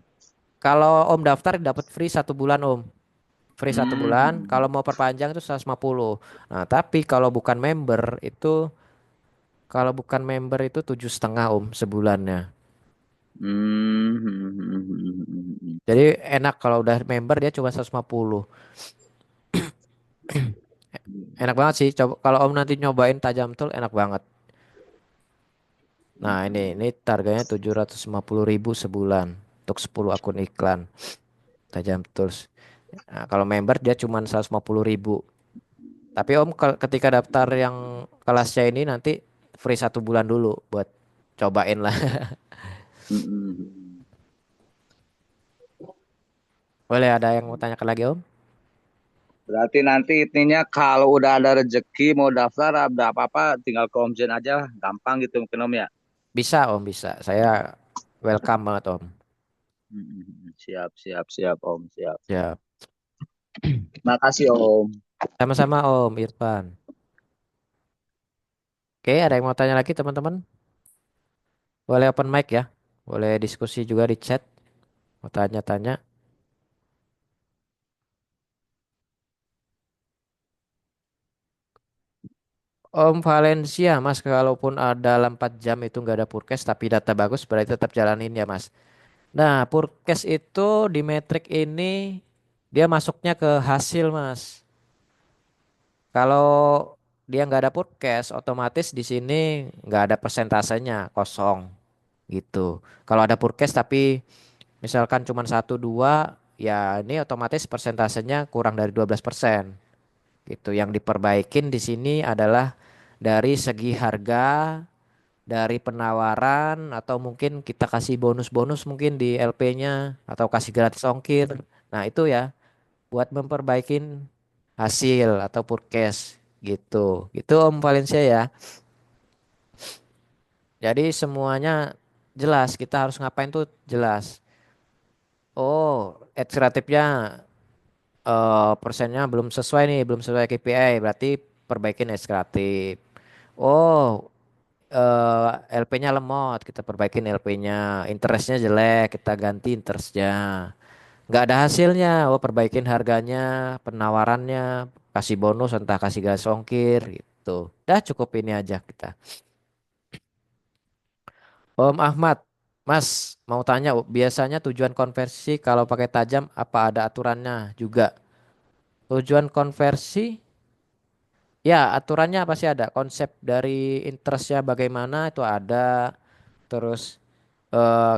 kalau Om daftar dapat free 1 bulan Om. Free 1 bulan. Hmm. Kalau mau perpanjang itu 150. Nah, tapi kalau bukan member itu 7,5 Om sebulannya. Hmm. Jadi enak kalau udah member dia cuma 150. Enak banget sih. Coba kalau Om nanti nyobain tajam tool enak banget. Nah, ini harganya 750.000 sebulan untuk 10 akun iklan tajam tools. Nah, kalau member dia cuma 150.000. Tapi Om ketika daftar yang kelasnya ini nanti free 1 bulan dulu buat cobain lah. Hmm. Boleh ada yang mau tanyakan lagi Om? Berarti nanti intinya kalau udah ada rezeki mau daftar ada apa-apa tinggal ke Om Zen aja gampang gitu mungkin Om ya. Bisa Om, bisa. Saya welcome banget Om. Siap siap siap Om siap. Ya, Makasih Om. sama-sama Om Irfan. Oke, ada yang mau tanya lagi teman-teman? Boleh open mic ya. Boleh diskusi juga di chat. Mau tanya-tanya. Om Valencia, Mas, kalaupun ada dalam 4 jam itu nggak ada purkes tapi data bagus, berarti tetap jalanin ya, Mas. Nah, purkes itu di metrik ini dia masuknya ke hasil, Mas. Kalau dia nggak ada purkes, otomatis di sini nggak ada persentasenya, kosong gitu. Kalau ada purkes tapi misalkan cuma satu dua, ya ini otomatis persentasenya kurang dari 12% gitu. Yang diperbaikin di sini adalah dari segi harga, dari penawaran, atau mungkin kita kasih bonus-bonus mungkin di LP-nya atau kasih gratis ongkir. Nah, itu ya buat memperbaikin hasil atau purkes gitu. Gitu Om Valencia ya. Jadi semuanya jelas, kita harus ngapain tuh jelas. Oh, ads kreatifnya persennya belum sesuai nih, belum sesuai KPI, berarti perbaikin ads kreatif. Oh, LP-nya lemot, kita perbaikin LP-nya. Interestnya jelek, kita ganti interestnya. Nggak ada hasilnya, oh perbaikin harganya, penawarannya, kasih bonus, entah kasih gas ongkir gitu. Dah cukup ini aja kita. Om Ahmad, Mas mau tanya, biasanya tujuan konversi kalau pakai tajam apa ada aturannya juga? Tujuan konversi, ya aturannya pasti ada. Konsep dari interestnya bagaimana itu ada. Terus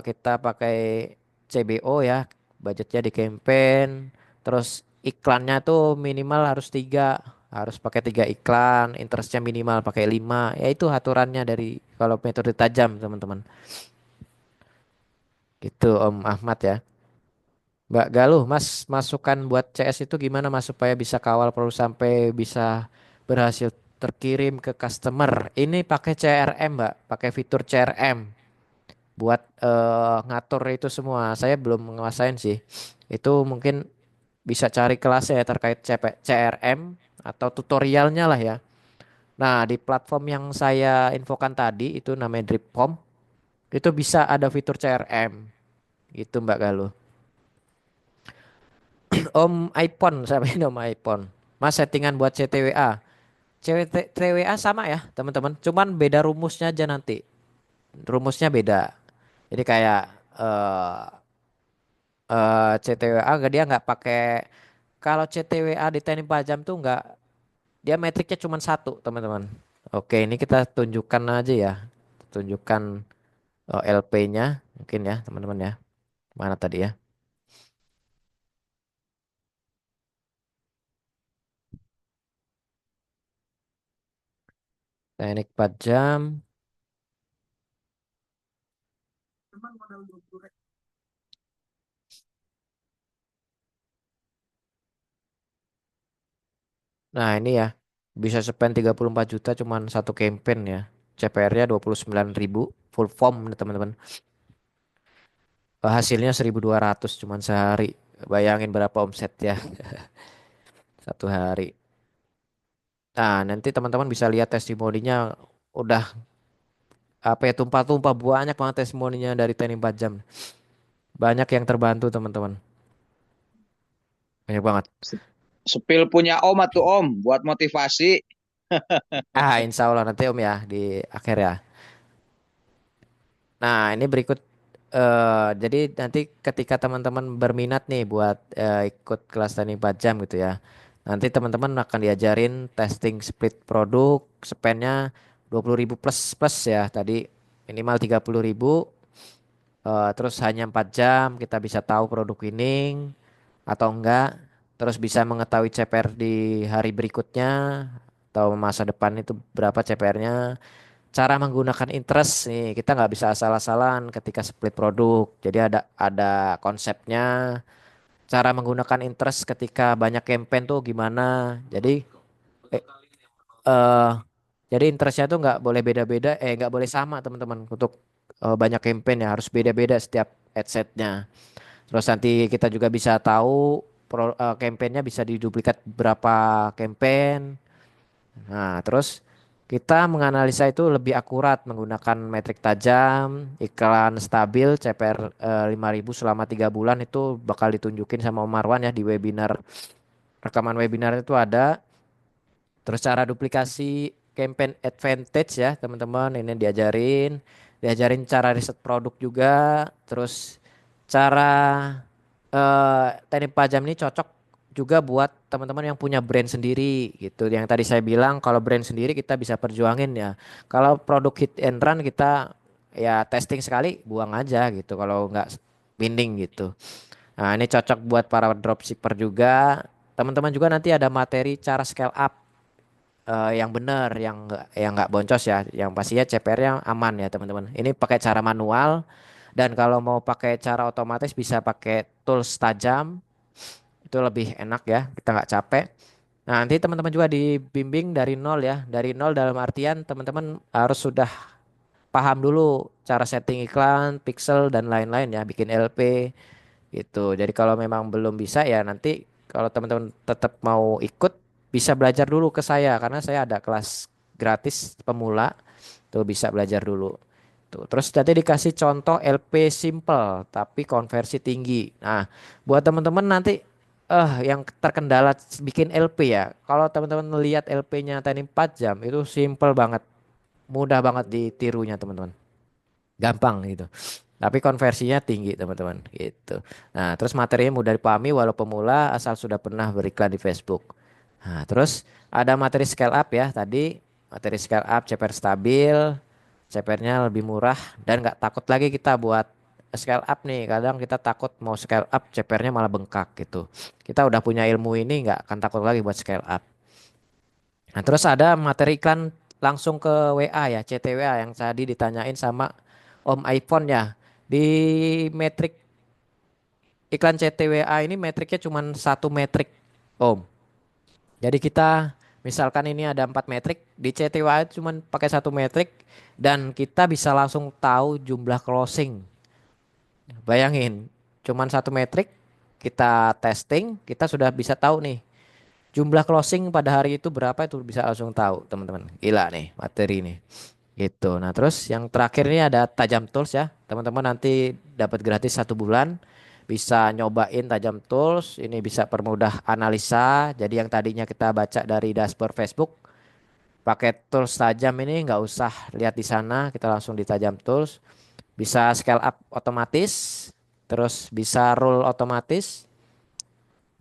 kita pakai CBO ya, budgetnya di campaign. Terus iklannya tuh minimal harus tiga, harus pakai tiga iklan. Interestnya minimal pakai lima. Ya itu aturannya dari kalau metode tajam teman-teman. Gitu Om Ahmad ya. Mbak Galuh, Mas masukan buat CS itu gimana Mas supaya bisa kawal produk sampai bisa berhasil terkirim ke customer. Ini pakai CRM Mbak, pakai fitur CRM buat ngatur itu semua. Saya belum menguasain sih. Itu mungkin bisa cari kelasnya ya terkait CRM atau tutorialnya lah ya. Nah, di platform yang saya infokan tadi itu namanya Dripcom, itu bisa ada fitur CRM. Gitu Mbak Galuh. Om iPhone, siapa ini Om iPhone? Mas settingan buat CTWA. CTWA sama ya teman-teman, cuman beda rumusnya aja nanti. Rumusnya beda. Jadi kayak eh CTWA dia nggak pakai, kalau CTWA di teknik pajam tuh nggak, dia metriknya cuma satu teman-teman. Oke, ini kita tunjukkan aja ya. Tunjukkan LP-nya mungkin ya teman-teman ya. Mana tadi ya? Teknik pajam. Nah ini ya, bisa spend 34 juta cuman satu campaign ya. CPR-nya 29.000 full form nih teman-teman. Hasilnya 1.200 cuman sehari. Bayangin berapa omset ya satu hari. Nah nanti teman-teman bisa lihat testimoninya, udah apa ya, tumpah-tumpah banyak banget testimoninya dari teknik 4 jam. Banyak yang terbantu teman-teman. Banyak banget. Sepil punya Om atau Om buat motivasi. Insya Allah nanti Om ya di akhir ya. Nah, ini berikut jadi nanti ketika teman-teman berminat nih buat ikut kelas teknik 4 jam gitu ya. Nanti teman-teman akan diajarin testing split produk, spendnya 20.000 plus plus ya. Tadi minimal 30.000, terus hanya 4 jam kita bisa tahu produk winning atau enggak. Terus bisa mengetahui CPR di hari berikutnya atau masa depan itu berapa CPR-nya. Cara menggunakan interest nih, kita nggak bisa asal-asalan ketika split produk. Jadi ada konsepnya. Cara menggunakan interest ketika banyak campaign tuh gimana. Eh, eh, jadi interestnya tuh nggak boleh beda-beda, nggak boleh sama teman-teman untuk banyak campaign ya, harus beda-beda setiap adsetnya. Terus nanti kita juga bisa tahu campaignnya bisa diduplikat berapa campaign. Nah terus Kita menganalisa itu lebih akurat menggunakan metrik tajam, iklan stabil, CPR 5.000 selama 3 bulan itu bakal ditunjukin sama Om Marwan ya di webinar. Rekaman webinar itu ada. Terus cara duplikasi campaign advantage ya teman-teman, ini diajarin cara riset produk juga. Terus cara teknik pajam ini cocok juga buat teman-teman yang punya brand sendiri gitu. Yang tadi saya bilang kalau brand sendiri kita bisa perjuangin ya. Kalau produk hit and run kita ya testing sekali buang aja gitu kalau nggak binding gitu. Nah, ini cocok buat para dropshipper juga. Teman-teman juga nanti ada materi cara scale up yang benar, yang nggak boncos ya, yang pastinya CPR-nya aman ya teman-teman. Ini pakai cara manual dan kalau mau pakai cara otomatis bisa pakai tools tajam, itu lebih enak ya, kita nggak capek. Nah, nanti teman-teman juga dibimbing dari nol ya, dari nol dalam artian teman-teman harus sudah paham dulu cara setting iklan, pixel dan lain-lain ya, bikin LP gitu. Jadi kalau memang belum bisa ya nanti kalau teman-teman tetap mau ikut bisa belajar dulu ke saya karena saya ada kelas gratis pemula tuh bisa belajar dulu. Tuh, terus nanti dikasih contoh LP simple tapi konversi tinggi. Nah, buat teman-teman nanti yang terkendala bikin LP ya. Kalau teman-teman lihat LP-nya Teknik 4 jam itu simple banget, mudah banget ditirunya teman-teman. Gampang gitu. Tapi konversinya tinggi teman-teman gitu. Nah, terus materinya mudah dipahami walau pemula asal sudah pernah beriklan di Facebook. Nah, terus ada materi scale up ya tadi. Materi scale up CPR stabil, CPR-nya lebih murah dan nggak takut lagi kita buat scale up nih. Kadang kita takut mau scale up CPR-nya malah bengkak gitu. Kita udah punya ilmu ini nggak akan takut lagi buat scale up. Nah, terus ada materi iklan langsung ke WA ya, CTWA yang tadi ditanyain sama Om iPhone ya. Di metrik iklan CTWA ini metriknya cuma satu metrik Om. Jadi kita misalkan ini ada 4 metrik, di CTWA itu cuma pakai satu metrik dan kita bisa langsung tahu jumlah closing. Bayangin, cuma satu metrik kita testing, kita sudah bisa tahu nih jumlah closing pada hari itu berapa itu bisa langsung tahu teman-teman. Gila nih materi nih. Gitu. Nah, terus yang terakhir ini ada Tajam Tools ya. Teman-teman nanti dapat gratis 1 bulan. Bisa nyobain Tajam Tools. Ini bisa permudah analisa. Jadi yang tadinya kita baca dari dashboard Facebook, pakai tools tajam ini nggak usah lihat di sana. Kita langsung di Tajam Tools. Bisa scale up otomatis. Terus bisa roll otomatis.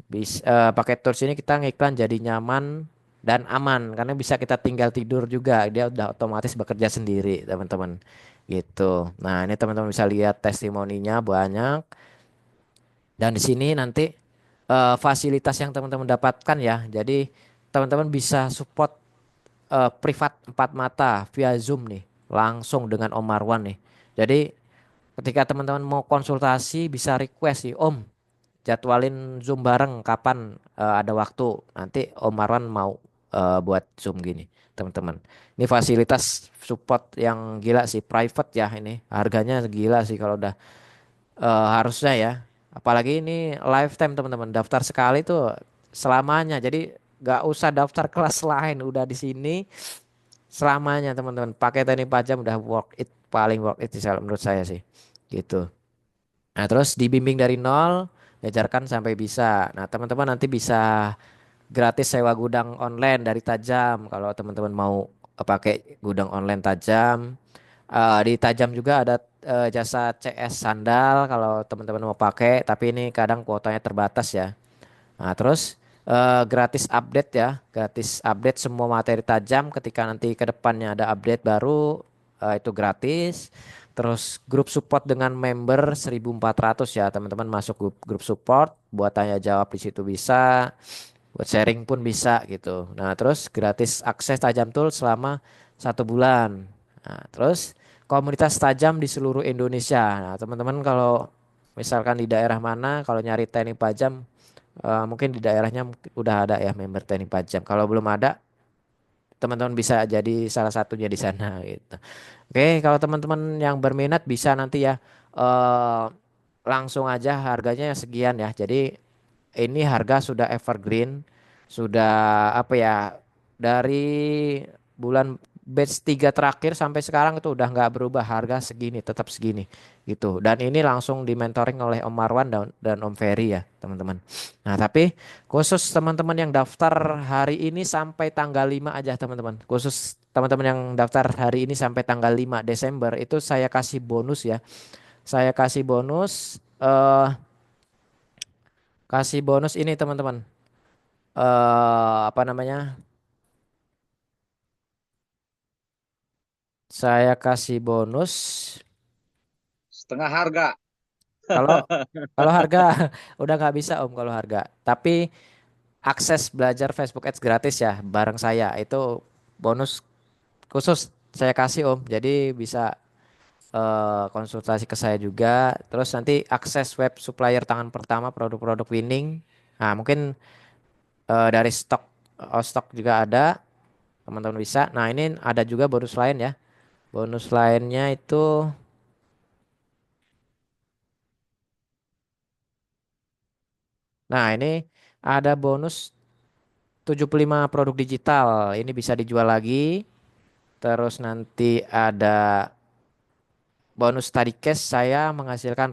Bisa pakai tools ini kita ngiklan jadi nyaman dan aman karena bisa kita tinggal tidur juga dia udah otomatis bekerja sendiri teman-teman gitu. Nah ini teman-teman bisa lihat testimoninya banyak dan di sini nanti fasilitas yang teman-teman dapatkan ya. Jadi teman-teman bisa support privat 4 mata via Zoom nih langsung dengan Om Marwan nih. Jadi ketika teman-teman mau konsultasi bisa request sih Om jadwalin Zoom bareng kapan ada waktu. Nanti Om Marwan mau buat Zoom gini, teman-teman. Ini fasilitas support yang gila sih, private ya ini. Harganya gila sih kalau udah harusnya ya. Apalagi ini lifetime teman-teman. Daftar sekali tuh selamanya. Jadi nggak usah daftar kelas lain, udah di sini selamanya teman-teman. Pakai teknik pajak udah worth it, paling worth it sih menurut saya sih. Gitu. Nah, terus dibimbing dari nol, diajarkan sampai bisa. Nah, teman-teman nanti bisa gratis sewa gudang online dari Tajam. Kalau teman-teman mau pakai gudang online Tajam. Di Tajam juga ada jasa CS sandal kalau teman-teman mau pakai, tapi ini kadang kuotanya terbatas ya. Nah, terus gratis update ya, gratis update semua materi Tajam ketika nanti ke depannya ada update baru itu gratis. Terus grup support dengan member 1.400 ya, teman-teman masuk grup support buat tanya jawab di situ bisa, buat sharing pun bisa gitu. Nah, terus gratis akses Tajam Tool selama 1 bulan. Nah, terus komunitas tajam di seluruh Indonesia. Nah, teman-teman kalau misalkan di daerah mana kalau nyari teknik pajam mungkin di daerahnya udah ada ya member teknik pajak. Kalau belum ada, teman-teman bisa jadi salah satunya di sana gitu. Oke, kalau teman-teman yang berminat bisa nanti ya eh langsung aja harganya sekian ya. Jadi ini harga sudah evergreen, sudah apa ya dari bulan batch 3 terakhir sampai sekarang itu udah nggak berubah, harga segini tetap segini gitu. Dan ini langsung di mentoring oleh Om Marwan dan Om Ferry ya teman-teman. Nah tapi khusus teman-teman yang daftar hari ini sampai tanggal 5 aja teman-teman. Khusus teman-teman yang daftar hari ini sampai tanggal 5 Desember itu saya kasih bonus ya. Saya kasih bonus ini teman-teman. Apa namanya? Saya kasih bonus Setengah harga. kalau kalau harga udah nggak bisa Om kalau harga. Tapi akses belajar Facebook Ads gratis ya bareng saya itu bonus khusus saya kasih Om. Jadi bisa konsultasi ke saya juga. Terus nanti akses web supplier tangan pertama produk-produk winning. Nah mungkin dari stok juga ada teman-teman bisa. Nah ini ada juga bonus lain ya. Bonus lainnya itu, nah ini ada bonus 75 produk digital. Ini bisa dijual lagi. Terus nanti ada bonus study case saya menghasilkan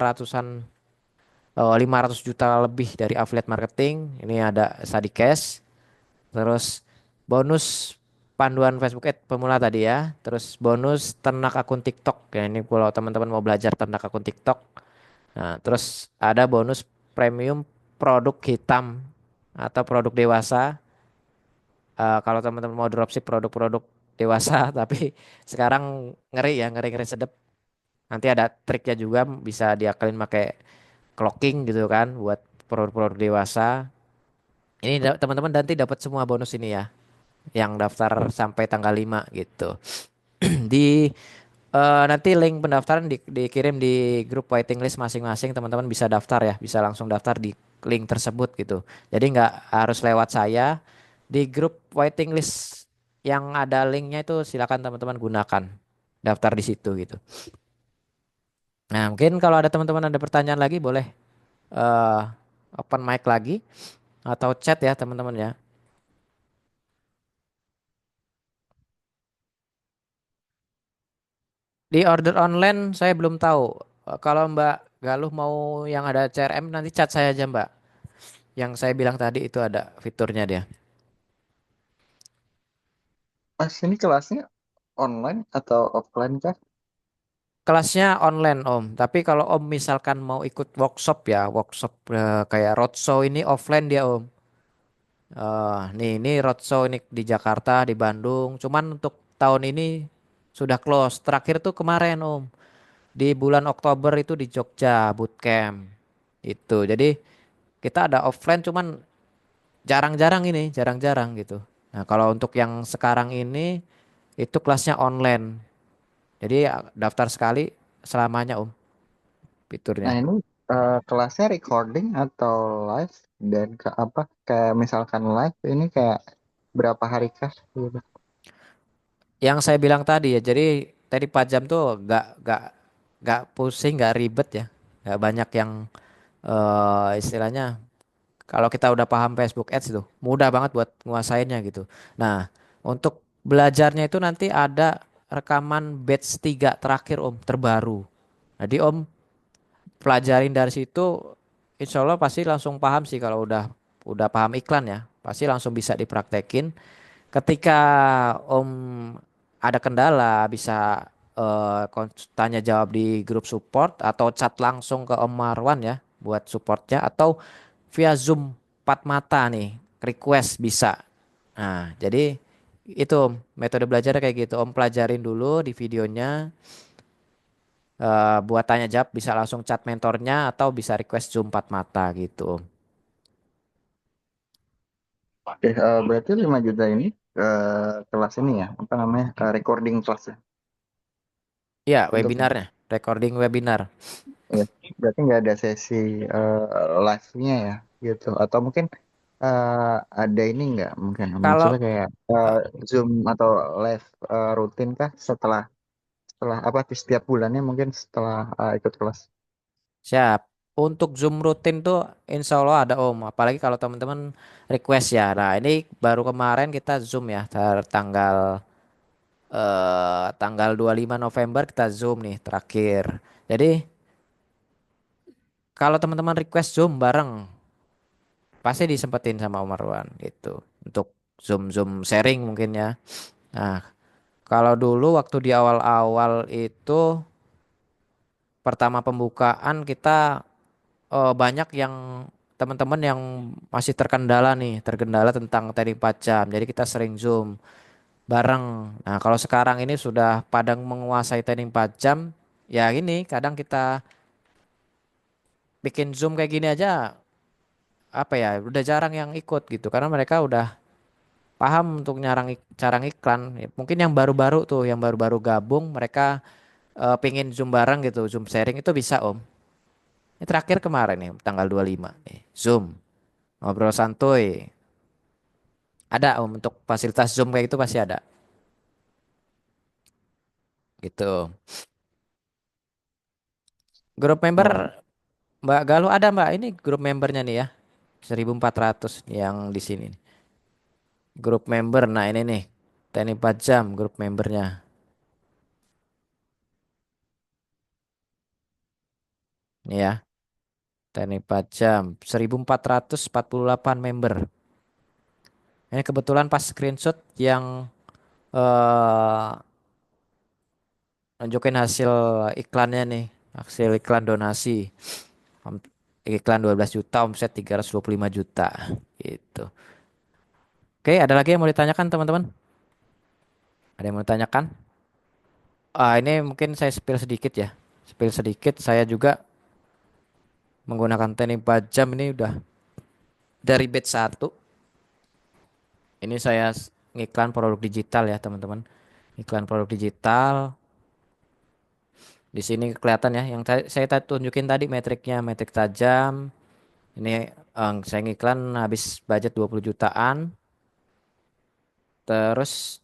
500 juta lebih dari affiliate marketing. Ini ada study case. Terus bonus panduan Facebook Ads pemula tadi ya. Terus bonus ternak akun TikTok. Ya ini kalau teman-teman mau belajar ternak akun TikTok. Nah, terus ada bonus premium produk hitam atau produk dewasa. Kalau teman-teman mau dropship produk-produk dewasa, tapi sekarang ngeri ya, ngeri-ngeri sedep. Nanti ada triknya juga bisa diakalin pakai clocking gitu kan buat produk-produk dewasa. Ini teman-teman nanti dapat semua bonus ini ya, yang daftar sampai tanggal 5 gitu. Di nanti link pendaftaran dikirim di grup waiting list masing-masing, teman-teman bisa daftar ya, bisa langsung daftar di link tersebut gitu. Jadi nggak harus lewat saya, di grup waiting list yang ada linknya itu silakan teman-teman gunakan, daftar di situ gitu. Nah mungkin kalau ada teman-teman ada pertanyaan lagi boleh eh open mic lagi atau chat ya teman-teman ya. Di order online saya belum tahu. Kalau Mbak Galuh mau yang ada CRM nanti chat saya aja Mbak. Yang saya bilang tadi itu ada fiturnya dia. Mas, ini kelasnya online atau offline kah? Kelasnya online Om. Tapi kalau Om misalkan mau ikut workshop ya, workshop kayak roadshow ini offline dia Om. Ini roadshow ini di Jakarta, di Bandung. Cuman untuk tahun ini sudah close. Terakhir tuh kemarin Om. Di bulan Oktober itu di Jogja bootcamp. Itu. Jadi kita ada offline cuman jarang-jarang ini, jarang-jarang gitu. Nah, kalau untuk yang sekarang ini itu kelasnya online. Jadi ya, daftar sekali selamanya Om Nah, fiturnya. ini kelasnya recording atau live, dan ke apa, kayak misalkan live ini kayak berapa hari kah gitu. Yang saya bilang tadi ya, jadi tadi 4 jam tuh gak pusing, gak ribet ya. Gak banyak yang istilahnya kalau kita udah paham Facebook Ads tuh mudah banget buat nguasainnya gitu. Nah, untuk belajarnya itu nanti ada rekaman batch 3 terakhir Om terbaru. Jadi Om pelajarin dari situ, insya Allah pasti langsung paham sih kalau udah paham iklan ya, pasti langsung bisa dipraktekin. Ketika Om ada kendala bisa tanya jawab di grup support atau chat langsung ke Om Marwan ya buat supportnya atau via Zoom 4 mata nih request bisa. Nah, jadi itu Om, metode belajarnya kayak gitu. Om pelajarin dulu di videonya, buat tanya jawab bisa langsung chat mentornya atau bisa request Zoom 4 mata gitu Om. Oke, berarti 5 juta ini kelas ini ya, apa namanya, recording kelas ya Ya, untuk. webinarnya, recording webinar. Ya, berarti nggak ada sesi live-nya ya gitu. Atau mungkin ada ini nggak, mungkin Kalau maksudnya kayak Zoom atau live rutin kah setelah setelah apa di setiap bulannya, mungkin setelah ikut kelas. siap. Untuk Zoom rutin tuh insya Allah ada Om. Apalagi kalau teman-teman request ya. Nah ini baru kemarin kita Zoom ya. Tanggal tanggal 25 November kita Zoom nih terakhir. Jadi kalau teman-teman request Zoom bareng pasti disempetin sama Om Marwan gitu untuk Zoom sharing mungkin ya. Nah, kalau dulu waktu di awal-awal itu pertama pembukaan kita banyak yang teman-teman yang masih terkendala tentang teknik 4 jam. Jadi kita sering Zoom bareng. Nah, kalau sekarang ini sudah pada menguasai teknik 4 jam, ya ini kadang kita bikin Zoom kayak gini aja apa ya, udah jarang yang ikut gitu karena mereka udah paham untuk cara iklan. Ya, mungkin yang baru-baru tuh, yang baru-baru gabung mereka pingin Zoom bareng gitu, Zoom sharing itu bisa Om. Ini terakhir kemarin nih tanggal 25 nih, Zoom ngobrol santuy. Ada Om untuk fasilitas Zoom kayak gitu pasti ada gitu. Grup member Wah, Mbak Galuh ada Mbak, ini grup membernya nih ya. 1.400 yang di sini. Grup member, nah ini nih. Teknik 4 jam grup membernya. Ini ya, teknik 4 jam. 1.448 member. Ini kebetulan pas screenshot yang eh nunjukin hasil iklannya nih. Hasil iklan donasi. Om- Iklan 12 juta, omset 325 juta. Gitu. Oke, ada lagi yang mau ditanyakan teman-teman? Ada yang mau ditanyakan? Ini mungkin saya spill sedikit ya. Spill sedikit, saya juga menggunakan teknik 4 jam ini udah dari batch 1. Ini saya ngiklan produk digital ya, teman-teman. Iklan produk digital. Di sini kelihatan ya, yang saya tunjukin tadi metriknya, metrik tajam. Ini saya ngiklan habis budget 20 jutaan. Terus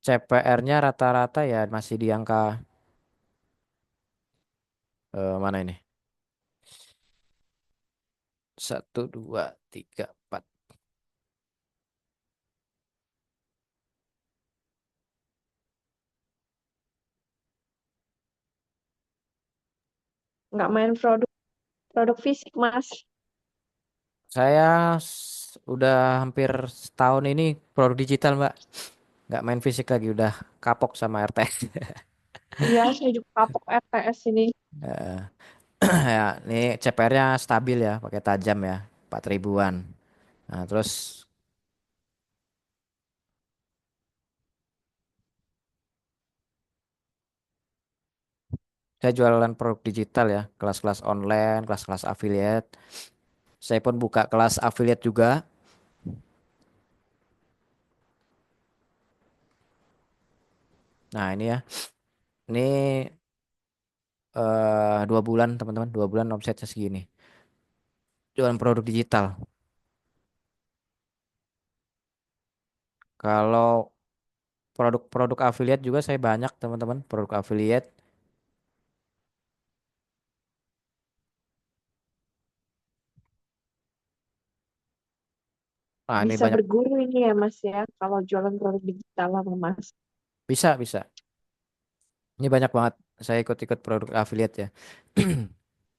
CPR-nya rata-rata ya masih di angka mana ini? Satu, dua, tiga, empat. Nggak main produk produk fisik, Mas. Saya udah hampir setahun ini produk digital, Mbak. Nggak main fisik lagi, udah kapok sama RTS. Iya, saya juga kapok RTS ini. Eh, ya, ini CPR-nya stabil ya, pakai tajam ya, 4 ribuan. Nah, terus saya jualan produk digital ya, kelas-kelas online, kelas-kelas affiliate. Saya pun buka kelas affiliate juga. Nah, ini ya, ini 2 bulan teman-teman, 2 bulan omsetnya segini. Jualan produk digital. Kalau produk-produk affiliate juga saya banyak teman-teman, produk affiliate. Nah, ini Bisa banyak, berguru ini ya, Mas ya, kalau jualan produk digital sama Mas. bisa. Ini banyak banget. Saya ikut-ikut produk affiliate ya.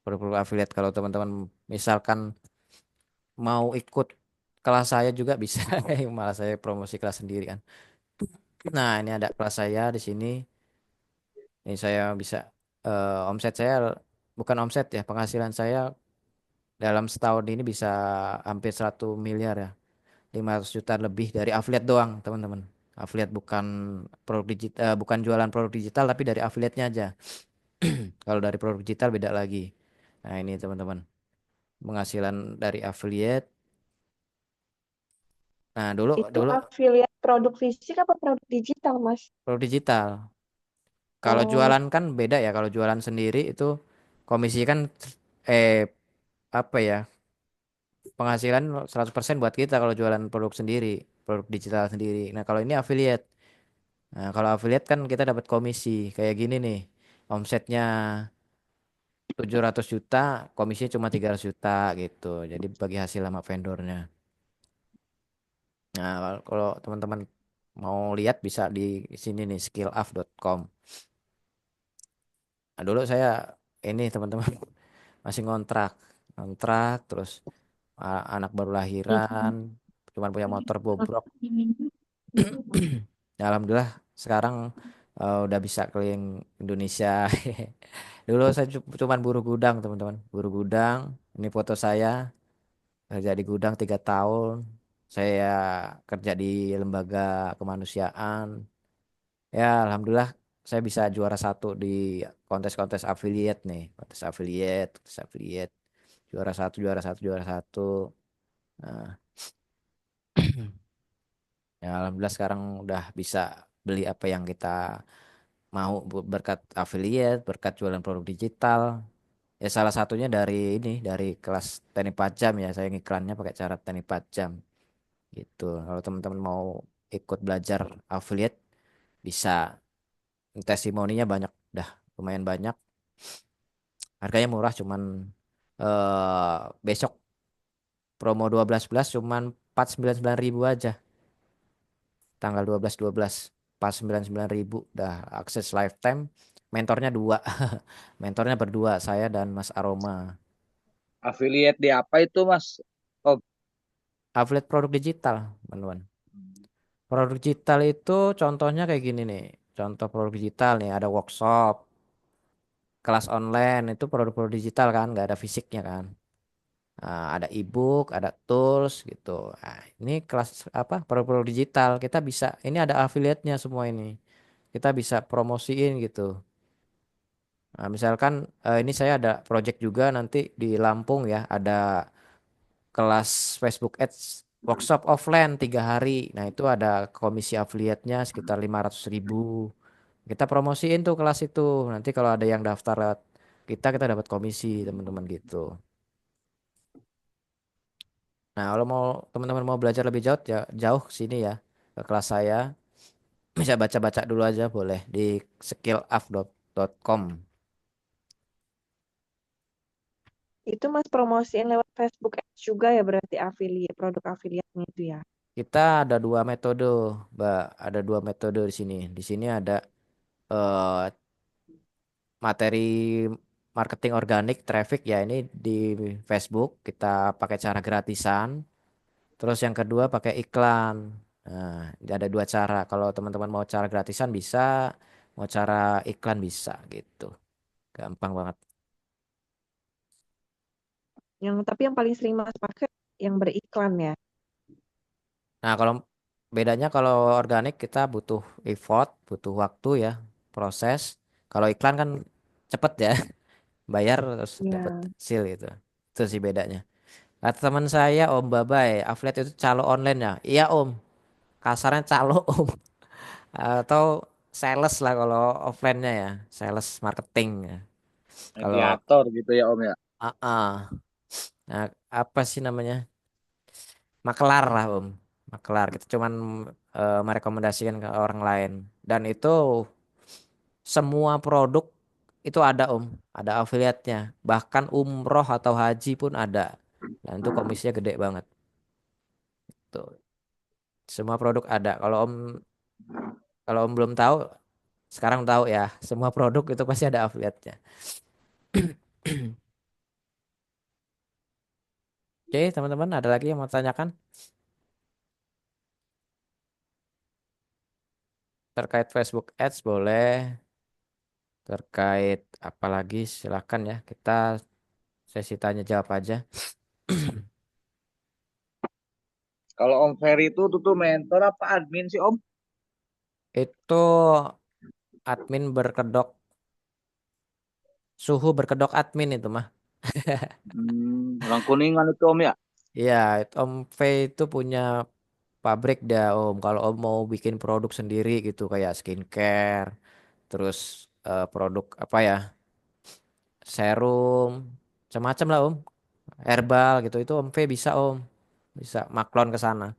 Produk-produk affiliate kalau teman-teman misalkan mau ikut kelas saya juga bisa. Malah saya promosi kelas sendiri kan. Nah, ini ada kelas saya di sini. Ini saya bisa omset saya bukan omset ya, penghasilan saya dalam setahun ini bisa hampir 1 miliar ya. 500 juta lebih dari affiliate doang, teman-teman. Affiliate bukan produk digital, bukan jualan produk digital tapi dari affiliate-nya aja. Kalau dari produk digital beda lagi. Nah, ini teman-teman. Penghasilan dari affiliate. Nah, dulu Itu dulu affiliate produk fisik apa produk digital, Mas? produk digital. Kalau Oh, jualan kan beda ya. Kalau jualan sendiri itu komisi kan eh apa ya? Penghasilan 100% buat kita kalau jualan produk sendiri, produk digital sendiri. Nah, kalau ini affiliate. Nah, kalau affiliate kan kita dapat komisi kayak gini nih. Omsetnya 700 juta, komisinya cuma 300 juta gitu. Jadi bagi hasil sama vendornya. Nah, kalau teman-teman mau lihat bisa di sini nih skillup.com. Nah, dulu saya ini teman-teman masih ngontrak terus anak baru lahiran, cuman punya motor bobrok. Ya, alhamdulillah sekarang udah bisa keliling Indonesia. Dulu saya cuman buru gudang teman-teman, buru gudang. Ini foto saya kerja di gudang 3 tahun. Saya kerja di lembaga kemanusiaan. Ya, alhamdulillah saya bisa juara 1 di kontes-kontes affiliate nih, kontes affiliate. Juara 1, juara 1, juara 1. Nah, ya alhamdulillah sekarang udah bisa beli apa yang kita mau berkat affiliate, berkat jualan produk digital. Ya salah satunya dari ini, dari kelas teknik 4 jam ya, saya ngiklannya pakai cara teknik 4 jam gitu. Kalau teman-teman mau ikut belajar affiliate bisa. Testimoninya banyak, dah lumayan banyak. Harganya murah cuman besok promo 12 cuman 499.000 aja. Tanggal 12 pas 99.000 dah akses lifetime. Mentornya dua. Mentornya berdua, saya dan Mas Aroma. Affiliate di apa itu, Mas? Oh, Affiliate produk digital, teman-teman. Produk digital itu contohnya kayak gini nih. Contoh produk digital nih, ada workshop, kelas online itu produk-produk digital kan, nggak ada fisiknya kan. Ada ebook, ada tools gitu. Nah, ini kelas apa? Produk-produk digital. Kita bisa, ini ada affiliate-nya semua ini. Kita bisa promosiin gitu. Nah, misalkan ini saya ada project juga nanti di Lampung ya, ada kelas Facebook Ads workshop offline 3 hari. Nah, itu ada komisi affiliate-nya sekitar 500.000. Kita promosiin tuh kelas itu. Nanti kalau ada yang daftar lewat kita dapat komisi teman-teman gitu. Nah, kalau mau teman-teman mau belajar lebih jauh ya jauh sini ya ke kelas saya. Bisa baca-baca dulu aja boleh di skillup.com. Itu Mas promosiin lewat Facebook Ads juga ya berarti affiliate produk affiliate-nya itu ya. Kita ada 2 metode, Mbak. Ada 2 metode di sini. Di sini ada eh, materi marketing organik traffic ya ini di Facebook kita pakai cara gratisan. Terus yang kedua pakai iklan. Nah, ada 2 cara. Kalau teman-teman mau cara gratisan bisa, mau cara iklan bisa gitu. Gampang banget. Tapi yang paling sering Mas pakai yang beriklan ya. Nah, kalau bedanya kalau organik kita butuh effort, butuh waktu ya, proses. Kalau iklan kan cepet ya, bayar terus dapat Ya. hasil gitu. Itu sih bedanya. Kata teman saya, Om Babay, affiliate itu calo online ya. Iya Om, kasarnya calo Om. Atau sales lah kalau offline-nya ya, sales marketing ya. Kalau mediator gitu ya, Om ya. nah, apa sih namanya? Makelar lah Om. Makelar. Kita cuman merekomendasikan ke orang lain. Dan itu semua produk itu ada Om. Ada affiliate-nya. Bahkan umroh atau haji pun ada. Dan itu komisinya gede banget. Tuh. Semua produk ada. Kalau Om belum tahu, sekarang tahu ya. Semua produk itu pasti ada affiliate-nya. Oke, teman-teman, ada lagi yang mau tanyakan terkait Facebook Ads boleh, terkait apa lagi silakan ya. Kita sesi tanya jawab aja. Kalau Om Ferry itu tuh mentor apa admin sih, Om? Itu admin berkedok, suhu berkedok admin itu mah. Orang Kuningan itu, Om ya. Iya, Om V itu punya pabrik dah Om. Kalau Om mau bikin produk sendiri gitu kayak skincare, terus produk apa ya, serum, macam-macam lah Om. Herbal gitu itu Om V bisa Om. Bisa maklon ke sana.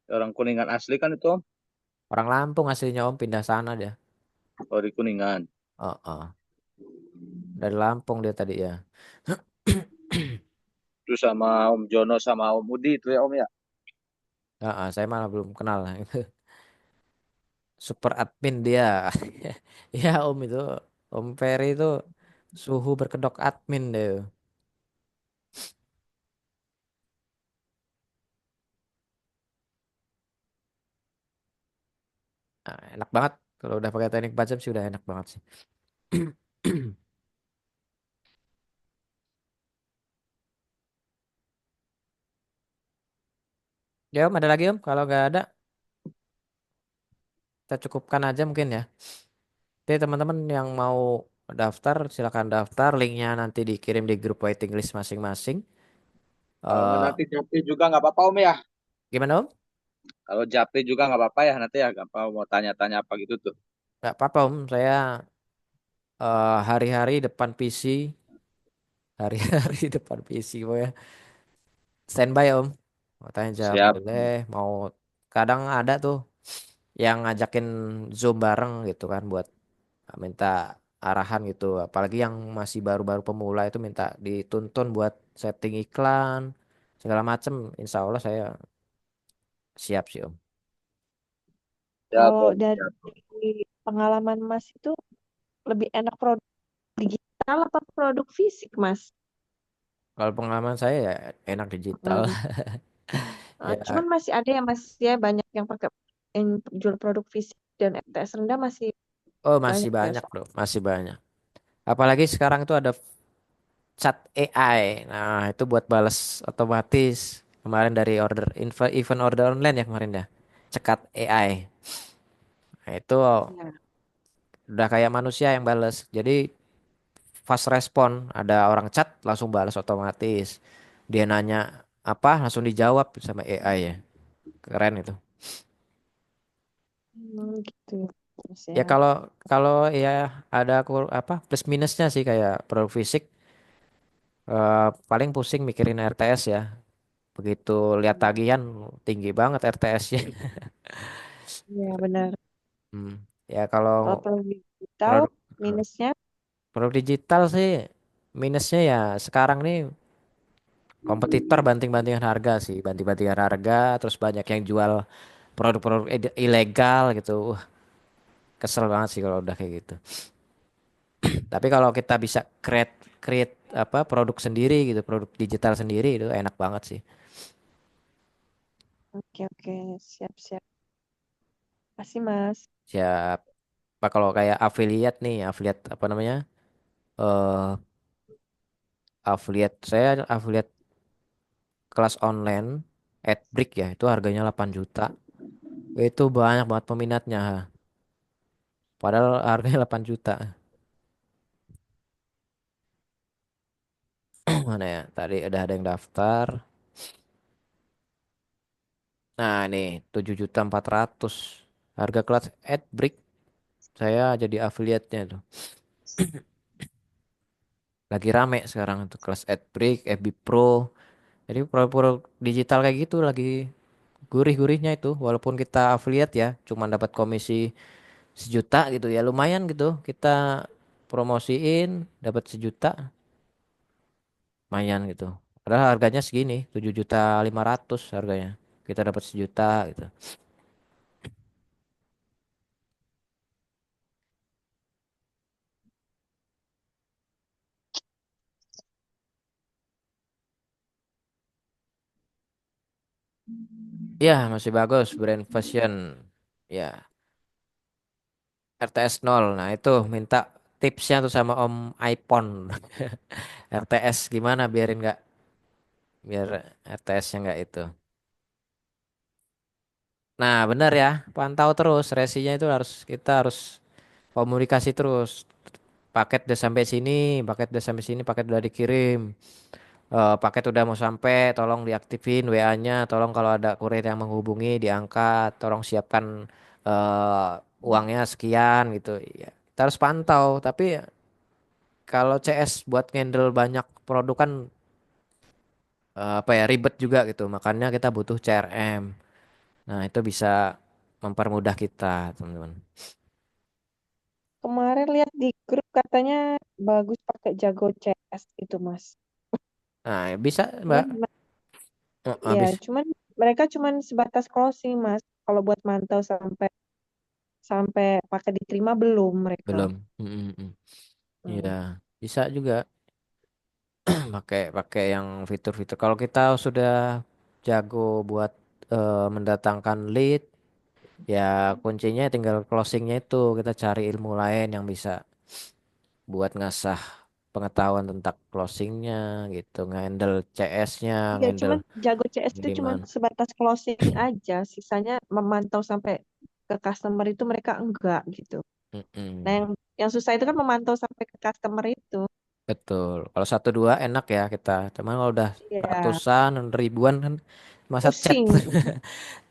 Orang Kuningan asli kan itu, Om. Orang Lampung aslinya Om pindah sana dia. Oh, di Kuningan. Oh, oh. Dari Lampung dia tadi ya. Itu sama Om Jono sama Om Budi itu ya Om ya. Saya malah belum kenal. Super admin dia. Ya Om itu, Om Ferry itu suhu berkedok admin deh. Nah, enak banget kalau udah pakai teknik 4 jam sih udah enak banget sih. Ya Om, ada lagi Om? Kalau nggak ada, kita cukupkan aja mungkin ya. Jadi teman-teman yang mau daftar, silakan daftar. Linknya nanti dikirim di grup waiting list masing-masing. Kalau nggak eh nanti Japri juga nggak apa-apa Om ya. Gimana Om? Kalau Japri juga nggak apa-apa ya nanti ya. Nggak apa mau tanya-tanya apa gitu tuh. Nggak apa-apa Om, saya hari-hari depan PC, hari-hari depan PC ya. Standby Om. Mau tanya jawab Siap. boleh, mau kadang ada tuh yang ngajakin Zoom bareng gitu kan buat minta arahan gitu. Apalagi yang masih baru-baru pemula itu minta dituntun buat setting iklan segala macem. Insya Allah saya siap sih Om. Siap Kalau Om. dari Siap. pengalaman Mas itu lebih enak produk digital apa produk fisik, Mas? Kalau pengalaman saya ya enak digital. Pengalaman. Ya, Cuman masih ada ya Mas ya banyak yang pakai yang jual produk fisik dan FTS rendah masih oh masih banyak ya banyak soal. bro, masih banyak. Apalagi sekarang itu ada chat AI. Nah itu buat balas otomatis. Kemarin dari event order online ya kemarin dah. Cekat AI. Nah, itu Ya. udah kayak manusia yang balas. Jadi fast respon. Ada orang chat langsung balas otomatis. Dia nanya apa langsung dijawab sama AI ya. Keren itu. Gitu ya, Mas Ya ya. kalau kalau ya ada apa plus minusnya sih kayak produk fisik paling pusing mikirin RTS ya. Begitu lihat tagihan tinggi banget RTS-nya. Iya benar. Hmm. Ya kalau Kalau produk digital produk minusnya produk digital sih minusnya ya sekarang nih kompetitor banting-bantingan harga sih, banting-bantingan harga terus banyak yang jual produk-produk ilegal gitu. Kesel banget sih kalau udah kayak gitu. Tapi kalau kita bisa create create apa produk sendiri gitu, produk digital sendiri itu enak banget sih. oke oke siap-siap. Kasih Mas. Siap. Apa kalau kayak affiliate nih, affiliate apa namanya? eh Affiliate saya affiliate kelas online AdBrick ya, itu harganya 8 juta. Itu banyak banget peminatnya. Padahal harganya 8 juta. Mana ya? Tadi ada yang daftar. Nah, nih 7.400.000. Harga kelas AdBrick saya jadi affiliate-nya tuh. Lagi rame sekarang itu kelas AdBrick, FB Pro. Jadi produk-produk digital kayak gitu lagi gurih-gurihnya itu. Walaupun kita affiliate ya, cuma dapat komisi 1 juta gitu ya, lumayan gitu. Kita promosiin dapat 1 juta, lumayan gitu. Padahal harganya segini, 7.500.000 harganya. Kita dapat 1 juta gitu. Ya, masih bagus brand fashion. Ya, RTS 0. Nah, itu minta tipsnya tuh sama Om iPhone. RTS gimana biarin nggak biar RTS-nya nggak itu. Nah, benar ya. Pantau terus resinya itu kita harus komunikasi terus. Paket udah sampai sini, paket udah sampai sini, paket udah dikirim. Paket udah mau sampai, tolong diaktifin WA-nya, tolong kalau ada kurir yang menghubungi diangkat, tolong siapkan uangnya sekian gitu. Ya, kita harus pantau, tapi kalau CS buat handle banyak produk kan apa ya ribet juga gitu. Makanya kita butuh CRM. Nah, itu bisa mempermudah kita, teman-teman. Kemarin lihat di grup katanya bagus pakai Jago CS itu Mas. Nah, bisa Mbak. Cuman ya, Habis cuman mereka cuman sebatas closing, Mas. Kalau buat mantau sampai sampai pakai diterima belum mereka. belum. Iya, Hmm. bisa juga pakai pakai yang fitur-fitur. Kalau kita sudah jago buat mendatangkan lead, ya kuncinya tinggal closingnya itu. Kita cari ilmu lain yang bisa buat ngasah pengetahuan tentang closingnya gitu, ngehandle CS-nya, Iya, ngehandle cuman jago CS itu cuman kiriman. sebatas closing aja. Sisanya memantau sampai ke customer itu mereka enggak gitu. Nah, Mm-mm. yang susah itu kan memantau sampai ke customer itu. Betul. Kalau satu dua enak ya kita. Cuman kalau udah Iya, ratusan, ribuan kan masa chat. pusing.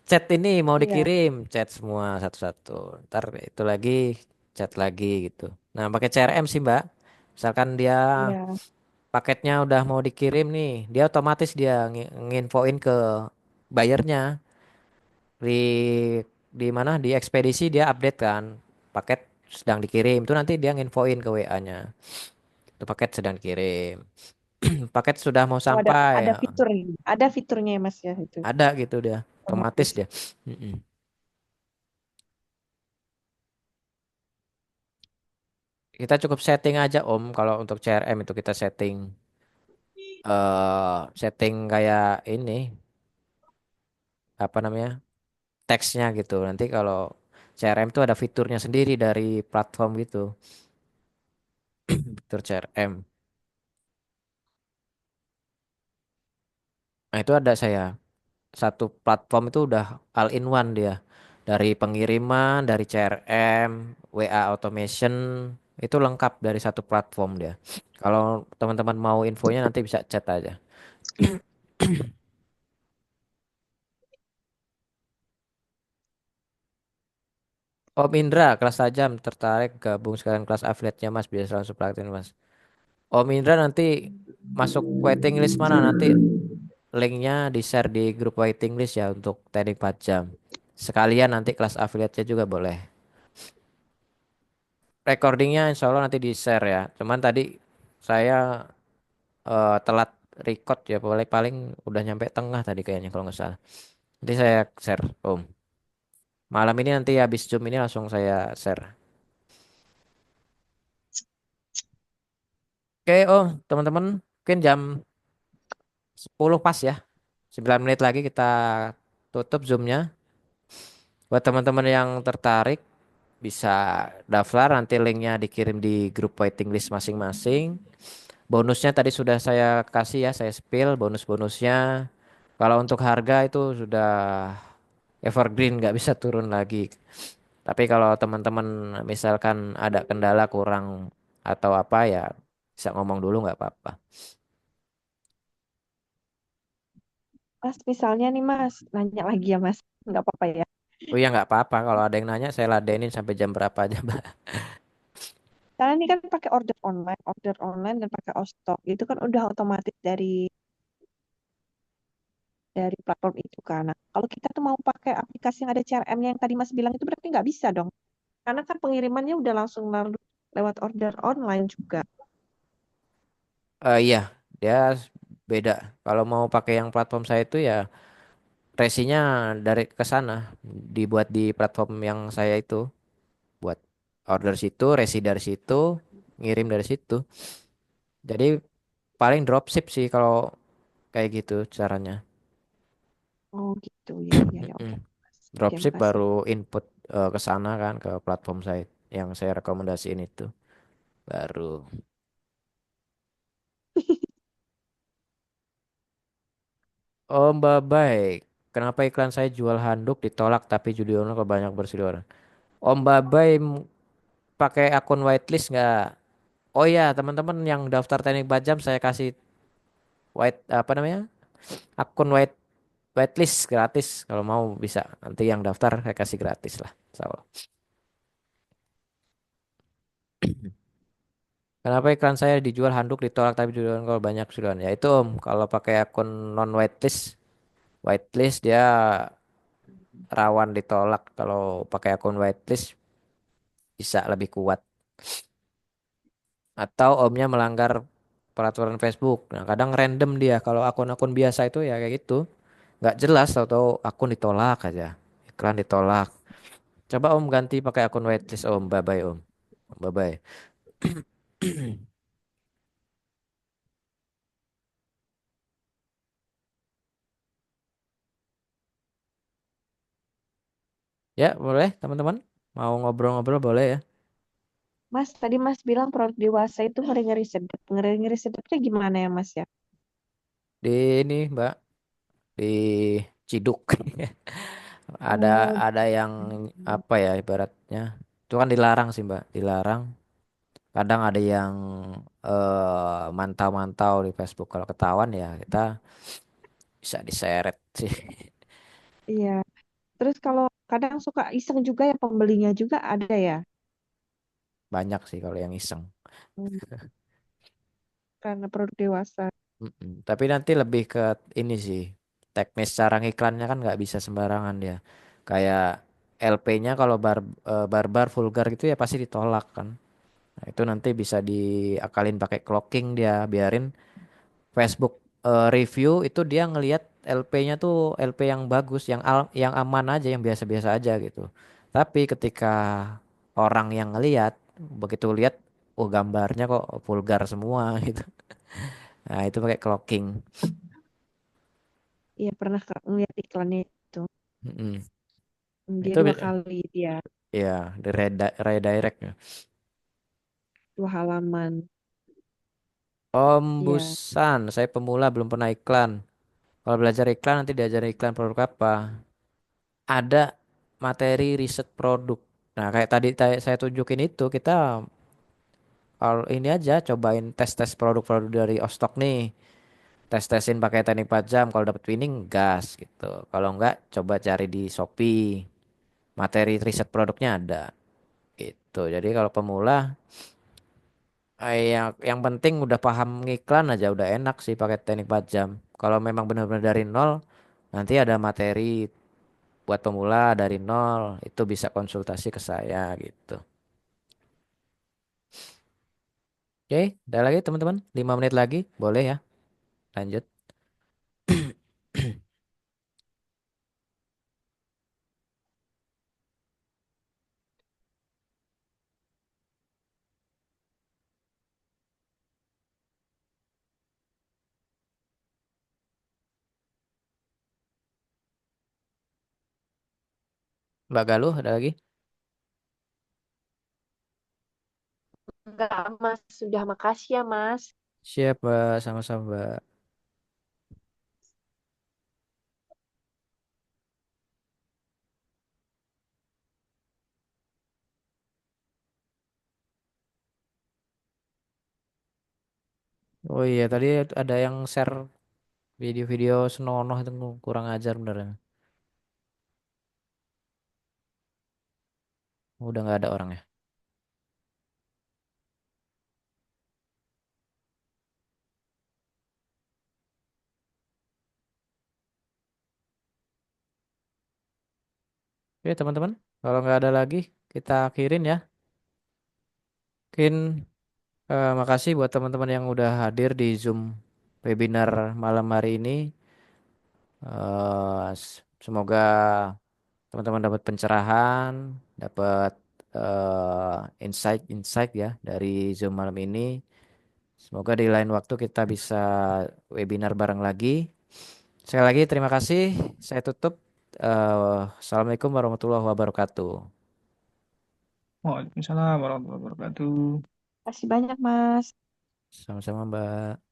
Chat ini mau Iya, dikirim, chat semua satu-satu. Ntar itu lagi, chat lagi gitu. Nah, pakai CRM sih, Mbak. Misalkan dia iya. paketnya udah mau dikirim nih, dia otomatis dia nginfoin ke buyernya di mana di ekspedisi dia update kan paket sedang dikirim itu nanti dia nginfoin ke WA-nya itu paket sedang dikirim. Paket sudah mau Oh, sampai ada ya, fitur ini. Ada fiturnya ya, Mas ya itu. ada gitu dia otomatis Otomatis. dia. Mm-mm. Kita cukup setting aja Om kalau untuk CRM itu kita setting setting kayak ini apa namanya teksnya gitu nanti kalau CRM itu ada fiturnya sendiri dari platform gitu fitur CRM. Nah itu ada saya satu platform itu udah all in one dia dari pengiriman dari CRM WA automation itu lengkap dari satu platform dia. Kalau teman-teman mau infonya nanti bisa chat aja. Om Indra kelas tajam tertarik gabung sekalian kelas affiliate-nya Mas biasa langsung praktek Mas. Om Indra nanti masuk waiting list mana nanti linknya di share di grup waiting list ya untuk teknik 4 jam. Sekalian nanti kelas affiliate-nya juga boleh. Recordingnya insya Allah nanti di share ya. Cuman tadi saya telat record ya paling paling udah nyampe tengah tadi kayaknya kalau nggak salah. Nanti saya share Om. Malam ini nanti habis Zoom ini langsung saya share. Oke Om, teman-teman mungkin jam 10 pas ya. 9 menit lagi kita tutup Zoom-nya. Buat teman-teman yang tertarik bisa daftar nanti linknya dikirim di grup waiting list masing-masing. Bonusnya tadi sudah saya kasih ya, saya spill bonus-bonusnya. Kalau untuk harga itu sudah evergreen nggak bisa turun lagi. Tapi kalau teman-teman misalkan ada kendala kurang atau apa ya bisa ngomong dulu nggak apa-apa. Mas, misalnya nih Mas, nanya lagi ya Mas. Nggak apa-apa ya. Oh ya nggak apa-apa kalau ada yang nanya saya ladenin sampai jam berapa aja Mbak. Karena ini kan pakai order online dan pakai Ostok. Itu kan udah otomatis dari platform itu kan. Nah, kalau kita tuh mau pakai aplikasi yang ada CRM-nya yang tadi Mas bilang itu berarti nggak bisa dong. Karena kan pengirimannya udah langsung lewat order online juga. Iya dia beda. Kalau mau pakai yang platform saya itu ya resinya dari ke sana dibuat di platform yang saya itu buat order situ, resi dari situ, ngirim dari situ. Jadi paling dropship sih kalau kayak gitu caranya. Oh gitu ya, ya, ya. Mm-mm. Oke, Mas. Oke, Dropship makasih. baru input ke sana kan ke platform saya yang saya rekomendasiin itu baru. Oh Mbak baik, kenapa iklan saya jual handuk ditolak tapi judi online kok banyak berseliweran? Om Mbak baik pakai akun whitelist nggak? Oh ya teman-teman yang daftar teknik bajam saya kasih white apa namanya akun whitelist gratis kalau mau bisa nanti yang daftar saya kasih gratis lah. So. Kenapa iklan saya dijual handuk ditolak tapi jualan kalau banyak sudah ya itu Om kalau pakai akun non whitelist dia rawan ditolak kalau pakai akun whitelist bisa lebih kuat atau Omnya melanggar peraturan Facebook. Nah, kadang random dia. Kalau akun-akun biasa itu ya kayak gitu, nggak jelas atau akun ditolak aja, iklan ditolak. Coba Om ganti pakai akun whitelist Om. Bye bye Om. Bye bye. Ya boleh teman-teman. Mau ngobrol-ngobrol boleh ya. Mas, tadi Mas bilang produk dewasa itu ngeri-ngeri sedap. Ngeri-ngeri sedapnya gimana ya Mas ya? Di ini Mbak, di Ciduk. Ada Oh, ada yang apa ya ibaratnya. Itu kan dilarang sih Mbak, dilarang. Kadang ada yang mantau-mantau di Facebook. Kalau ketahuan ya kita bisa diseret sih. iya. Terus kalau kadang suka iseng juga ya pembelinya juga ada ya. Banyak sih kalau yang iseng. Hmm, karena produk dewasa. Mm-mm. Tapi nanti lebih ke ini sih. Teknis cara ngiklannya kan nggak bisa sembarangan dia. Kayak LP-nya kalau barbar vulgar gitu ya pasti ditolak kan. Nah, itu nanti bisa diakalin pakai clocking dia, biarin Facebook review itu dia ngelihat LP-nya tuh LP yang bagus, yang aman aja, yang biasa-biasa aja gitu. Tapi ketika orang yang ngelihat begitu lihat, oh gambarnya kok vulgar semua gitu. Nah, itu pakai clocking. Iya pernah ngeliat iklannya itu. Mm-mm. Dia Itu dua kali dia ya di redirect ya. dua halaman. Om Iya. Busan, saya pemula belum pernah iklan. Kalau belajar iklan nanti diajarin iklan produk apa? Ada materi riset produk. Nah, kayak tadi saya tunjukin itu, kita kalau ini aja cobain tes-tes produk-produk dari Ostok nih. Tes-tesin pakai teknik 4 jam, kalau dapet winning gas gitu. Kalau enggak coba cari di Shopee. Materi riset produknya ada gitu. Jadi kalau pemula yang penting udah paham ngiklan aja udah enak sih pakai teknik 4 jam. Kalau memang benar-benar dari nol, nanti ada materi buat pemula dari nol, itu bisa konsultasi ke saya gitu. Oke, ada lagi teman-teman? 5 menit lagi, boleh ya? Lanjut. Mbak Galuh ada lagi? Enggak, Mas. Sudah makasih ya, Mas. Siap, Mbak. Sama-sama, Mbak. Oh iya, tadi ada yang share video-video senonoh itu kurang ajar bener ya. Udah nggak ada orangnya. Oke, teman-teman. Kalau nggak ada lagi, kita akhirin ya. Mungkin makasih buat teman-teman yang udah hadir di Zoom webinar malam hari ini. Semoga teman-teman dapat pencerahan, dapat insight-insight ya dari Zoom malam ini. Semoga di lain waktu kita bisa webinar bareng lagi. Sekali lagi terima kasih. Saya tutup. Assalamualaikum warahmatullahi wabarakatuh. Waalaikumsalam warahmatullahi wabarakatuh. Kasih banyak, Mas. Sama-sama Mbak.